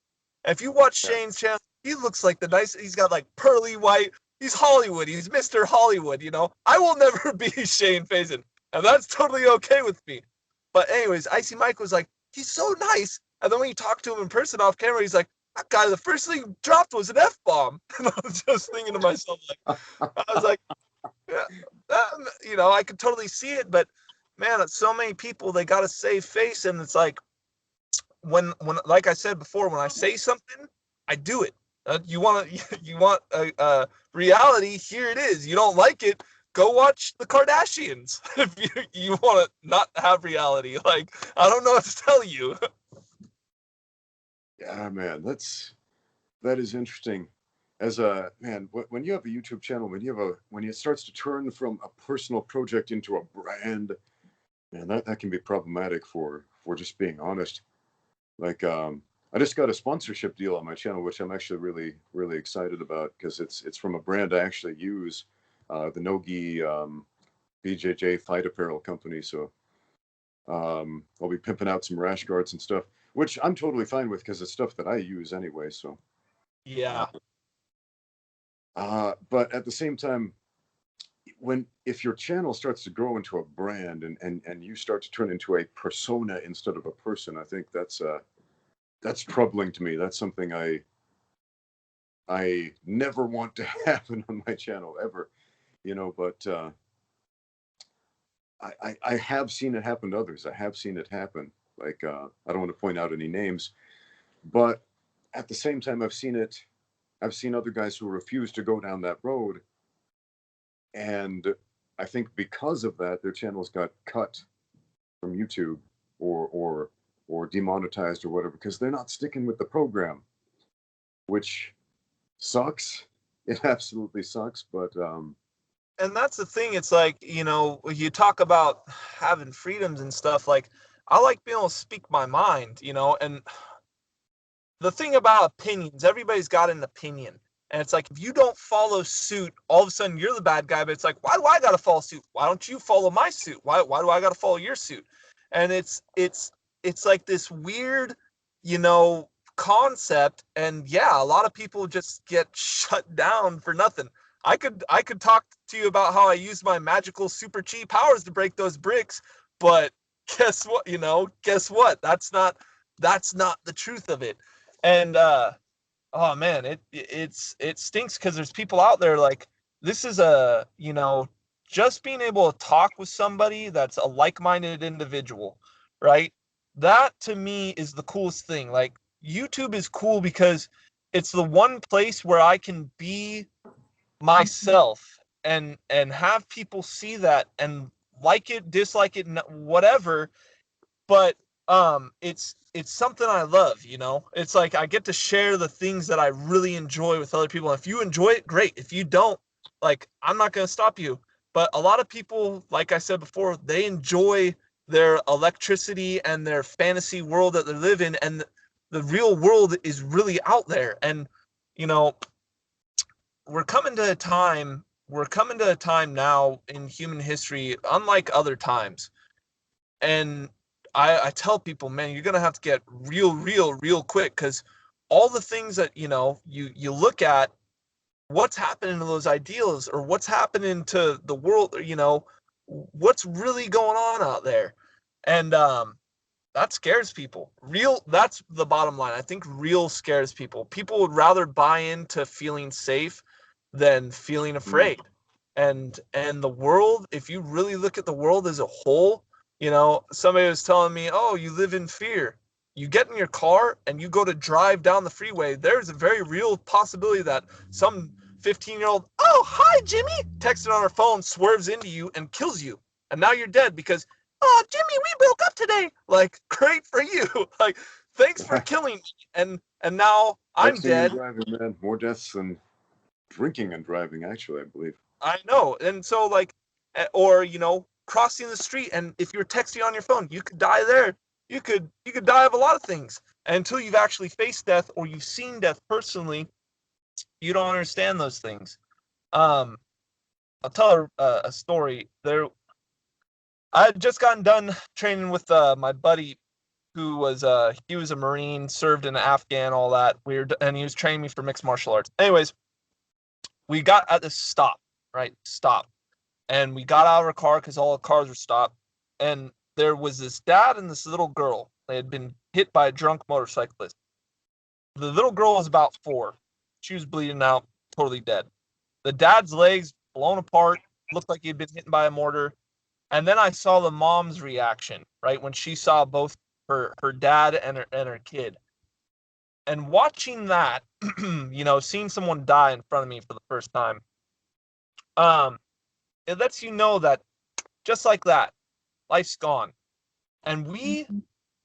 Speaker 2: And if you watch Shane's channel, he looks like he's got like pearly white. He's Hollywood. He's Mr. Hollywood, you know. I will never be Shane Faison, and that's totally okay with me. But anyways, Icy Mike was like, he's so nice. And then when you talk to him in person off camera, he's like, that guy, the first thing he dropped was an F-bomb. And I was just thinking to myself, like, I was like, yeah, you know, I could totally see it, but man, so many people, they got to save face. And it's like, when, like I said before, when I say something, I do it. You want a reality, here it is. You don't like it, go watch the Kardashians. If you want to not have reality, like, I don't know what to tell you.
Speaker 1: Yeah, man, that is interesting. As a man, when you have a YouTube channel, when it starts to turn from a personal project into a brand, man, that can be problematic for just being honest. Like, I just got a sponsorship deal on my channel, which I'm actually really, really excited about, because it's from a brand I actually use, the Nogi BJJ fight apparel company. So I'll be pimping out some rash guards and stuff, which I'm totally fine with because it's stuff that I use anyway. So
Speaker 2: Yeah.
Speaker 1: But at the same time, if your channel starts to grow into a brand and you start to turn into a persona instead of a person, I think that's troubling to me. That's something I never want to happen on my channel ever, you know. But I have seen it happen to others. I have seen it happen. Like, I don't want to point out any names, but at the same time, I've seen other guys who refuse to go down that road. And I think because of that, their channels got cut from YouTube or demonetized or whatever, because they're not sticking with the program, which sucks. It absolutely sucks. But
Speaker 2: and that's the thing. It's like, you know, you talk about having freedoms and stuff. Like, I like being able to speak my mind, you know. And the thing about opinions, everybody's got an opinion. And it's like, if you don't follow suit, all of a sudden you're the bad guy. But it's like, why do I got to follow suit? Why don't you follow my suit? Why do I got to follow your suit? And it's like this weird, you know, concept. And yeah, a lot of people just get shut down for nothing. I could talk to you about how I use my magical super chi powers to break those bricks, but guess what? You know, guess what? That's not the truth of it. And oh man, it stinks, because there's people out there like, this is a, you know, just being able to talk with somebody that's a like-minded individual, right? That to me is the coolest thing. Like, YouTube is cool because it's the one place where I can be myself and have people see that and like it, dislike it, whatever. But it's something I love, you know. It's like I get to share the things that I really enjoy with other people. If you enjoy it, great. If you don't, like, I'm not going to stop you. But a lot of people, like I said before, they enjoy their electricity and their fantasy world that they live in, and the real world is really out there. And you know, we're coming to a time now in human history unlike other times. And I tell people, man, you're gonna have to get real quick, because all the things that, you know, you look at, what's happening to those ideals, or what's happening to the world, you know, what's really going on out there. And that scares people. That's the bottom line. I think real scares people. People would rather buy into feeling safe than feeling afraid. And the world, if you really look at the world as a whole, You know, somebody was telling me, oh, you live in fear. You get in your car and you go to drive down the freeway. There's a very real possibility that some 15-year-old, oh, hi, Jimmy, texting on her phone, swerves into you and kills you. And now you're dead because, oh, Jimmy, we broke up today. Like, great for you. Like, thanks for killing me. And now I'm
Speaker 1: Texting
Speaker 2: dead.
Speaker 1: and driving, man. More deaths than drinking and driving, actually, I believe.
Speaker 2: I know. And so, like, or, you know, crossing the street, and if you're texting on your phone, you could die there. You could die of a lot of things. And until you've actually faced death or you've seen death personally, you don't understand those things. I'll tell a story. I had just gotten done training with my buddy who was he was a Marine, served in Afghan, all that weird, and he was training me for mixed martial arts. Anyways, we got at this stop, right? Stop. And we got out of our car because all the cars were stopped. And there was this dad and this little girl. They had been hit by a drunk motorcyclist. The little girl was about 4. She was bleeding out, totally dead. The dad's legs blown apart, looked like he had been hit by a mortar. And then I saw the mom's reaction, right, when she saw both her dad and her kid. And watching that, you know, seeing someone die in front of me for the first time, it lets you know that just like that, life's gone. And we,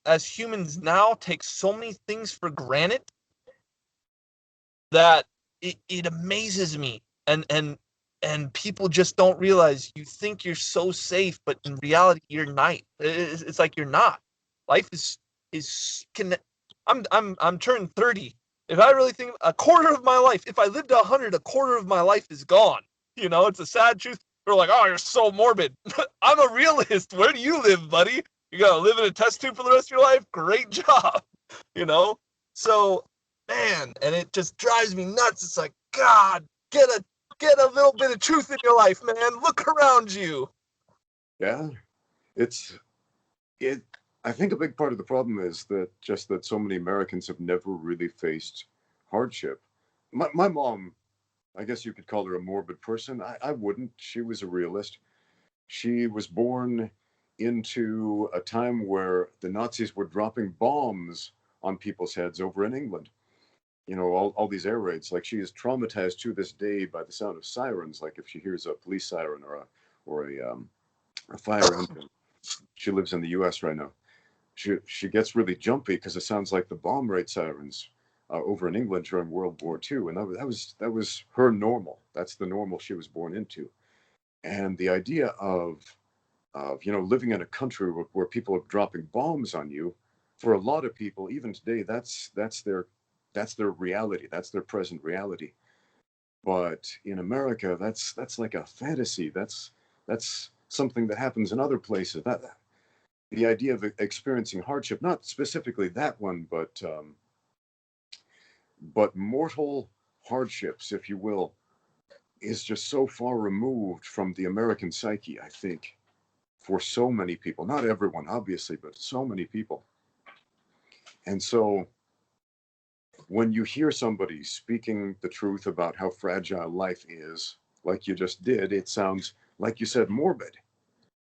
Speaker 2: as humans now, take so many things for granted that it amazes me. And people just don't realize you think you're so safe, but in reality, you're not. It's like you're not. Life I'm turning 30. If I really think a quarter of my life, if I lived to 100, a quarter of my life is gone. You know, it's a sad truth. They're like, oh, you're so morbid. I'm a realist. Where do you live, buddy? You gotta live in a test tube for the rest of your life? Great job. You know? So, man, and it just drives me nuts. It's like, God, get a little bit of truth in your life, man. Look around you.
Speaker 1: Yeah, it. I think a big part of the problem is that so many Americans have never really faced hardship. My mom, I guess you could call her a morbid person. I wouldn't. She was a realist. She was born into a time where the Nazis were dropping bombs on people's heads over in England. You know, all these air raids. Like, she is traumatized to this day by the sound of sirens. Like, if she hears a police siren or a fire engine. She lives in the U.S. right now. She gets really jumpy because it sounds like the bomb raid sirens over in England during World War II, and that was her normal. That's the normal she was born into. And the idea of living in a country where people are dropping bombs on you, for a lot of people, even today, that's their reality. That's their present reality. But in America, that's like a fantasy. That's something that happens in other places. That the idea of experiencing hardship, not specifically that one, but mortal hardships, if you will, is just so far removed from the American psyche, I think, for so many people. Not everyone, obviously, but so many people. And so when you hear somebody speaking the truth about how fragile life is, like you just did, it sounds, like you said, morbid.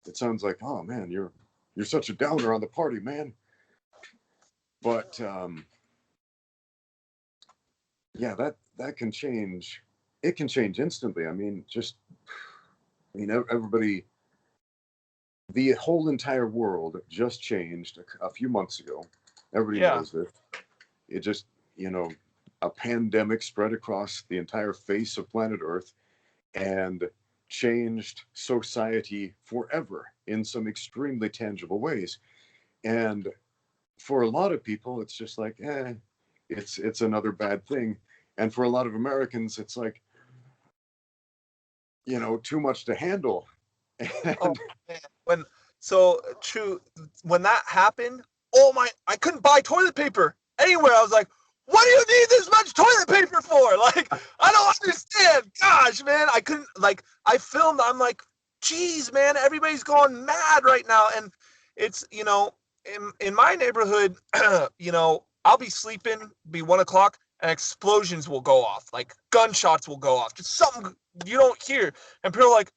Speaker 1: It sounds like, oh man, you're such a downer on the party, man. But yeah, that can change. It can change instantly. I mean, everybody, the whole entire world just changed a few months ago. Everybody
Speaker 2: Yeah.
Speaker 1: knows this. It just, a pandemic spread across the entire face of planet Earth and changed society forever in some extremely tangible ways. And for a lot of people, it's just like, it's another bad thing. And for a lot of Americans, it's like, too much to handle.
Speaker 2: Oh
Speaker 1: And
Speaker 2: man. When that happened, I couldn't buy toilet paper anywhere. I was like, what do you need this much toilet paper for? Like, I don't understand. Gosh, man, I couldn't, like, I filmed, I'm like, geez, man, everybody's going mad right now. And it's, in my neighborhood, I'll be sleeping, be 1 o'clock, and explosions will go off. Like, gunshots will go off. Just something you don't hear. And people are like,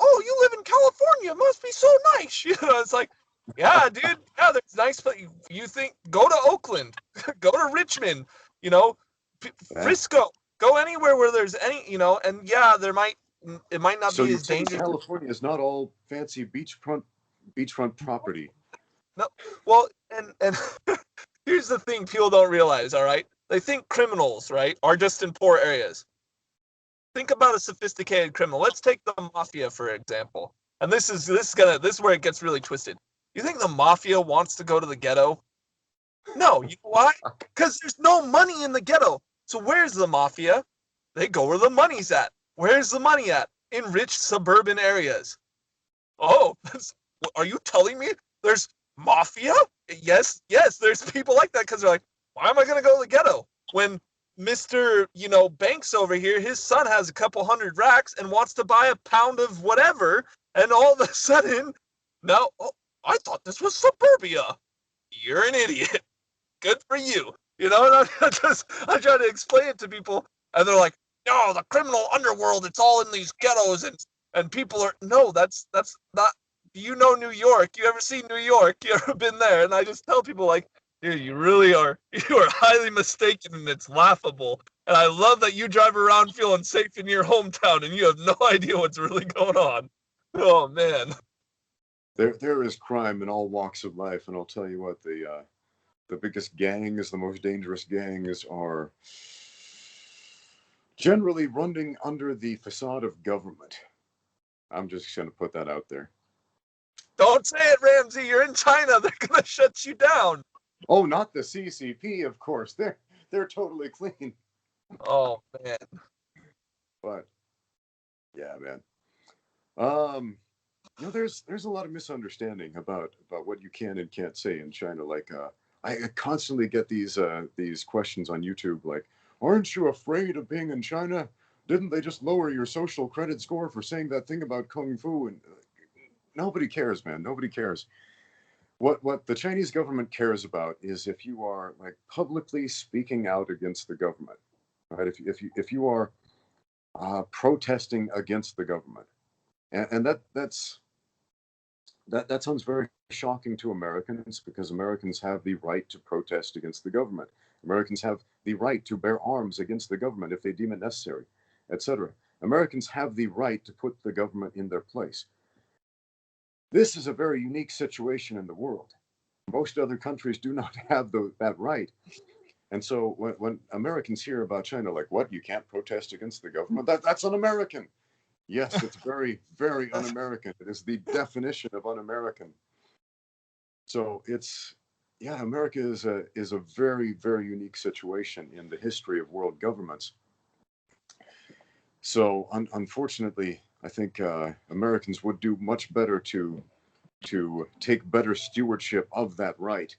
Speaker 2: oh, you live in California. It must be so nice. It's like, Yeah, dude. Yeah, there's nice place. You think go to Oakland, go to Richmond, you know,
Speaker 1: Yeah.
Speaker 2: Frisco, go anywhere where there's any, and yeah, it might not
Speaker 1: So
Speaker 2: be
Speaker 1: you're
Speaker 2: as
Speaker 1: saying
Speaker 2: dangerous.
Speaker 1: California is not all fancy beachfront property?
Speaker 2: No, well, and here's the thing people don't realize. All right, they think criminals, right, are just in poor areas. Think about a sophisticated criminal. Let's take the mafia for example. And this is where it gets really twisted. You think the mafia wants to go to the ghetto? No, you know why? Because there's no money in the ghetto. So where's the mafia? They go where the money's at. Where's the money at? In rich suburban areas. Oh, are you telling me there's mafia? Yes, there's people like that because they're like, why am I going to go to the ghetto when Mr. Banks over here, his son has a couple hundred racks and wants to buy a pound of whatever, and all of a sudden, no, oh, I thought this was suburbia. You're an idiot. Good for you. And I try to explain it to people, and they're like, no, the criminal underworld, it's all in these ghettos, and people are, no, that's not, you know New York. You ever seen New York? You ever been there? And I just tell people, like, dude, you are highly mistaken, and it's laughable. And I love that you drive around feeling safe in your hometown, and you have no idea what's really going on. Oh, man.
Speaker 1: There is crime in all walks of life, and I'll tell you what, the biggest gangs, the most dangerous gangs are generally running under the facade of government. I'm just going to put that out there.
Speaker 2: Don't say it, Ramsey. You're in China. They're going to shut you down.
Speaker 1: Oh, not the CCP, of course. They're totally clean.
Speaker 2: Oh, man.
Speaker 1: But yeah, man. There's a lot of misunderstanding about what you can and can't say in China. Like, I constantly get these questions on YouTube, like, aren't you afraid of being in China? Didn't they just lower your social credit score for saying that thing about kung fu? And nobody cares, man. Nobody cares. What the Chinese government cares about is if you are like publicly speaking out against the government, right? If you are protesting against the government, and that sounds very shocking to Americans because Americans have the right to protest against the government. Americans have the right to bear arms against the government if they deem it necessary, etc. Americans have the right to put the government in their place. This is a very unique situation in the world. Most other countries do not have that right. And so when Americans hear about China, like, what, you can't protest against the government? That's un-American. Yes, it's very, very un-American. It is the definition of un-American. So America is a very, very unique situation in the history of world governments. So unfortunately, I think Americans would do much better to take better stewardship of that right.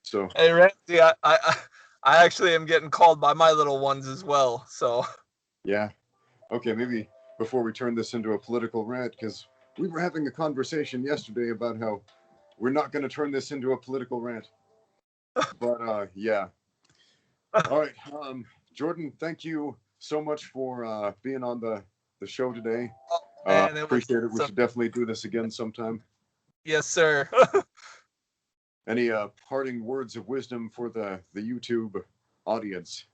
Speaker 1: So
Speaker 2: Hey, Ramsey, I actually am getting called by my little ones as well. So
Speaker 1: yeah, okay, maybe before we turn this into a political rant, because we were having a conversation yesterday about how we're not going to turn this into a political rant. But yeah. All right, Jordan, thank you so much for being on the show today.
Speaker 2: man,
Speaker 1: Appreciate it. We should definitely do this again sometime.
Speaker 2: Yes, sir.
Speaker 1: Any parting words of wisdom for the YouTube audience?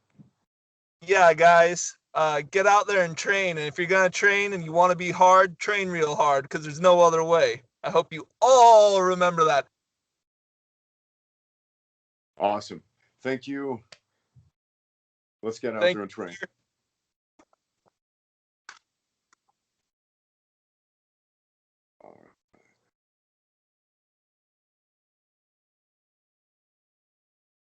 Speaker 2: Yeah, guys, get out there and train. And if you're gonna train and you want to be hard, train real hard because there's no other way. I hope you all remember that.
Speaker 1: Awesome. Thank you. Let's get out
Speaker 2: Thank
Speaker 1: there and train.
Speaker 2: you.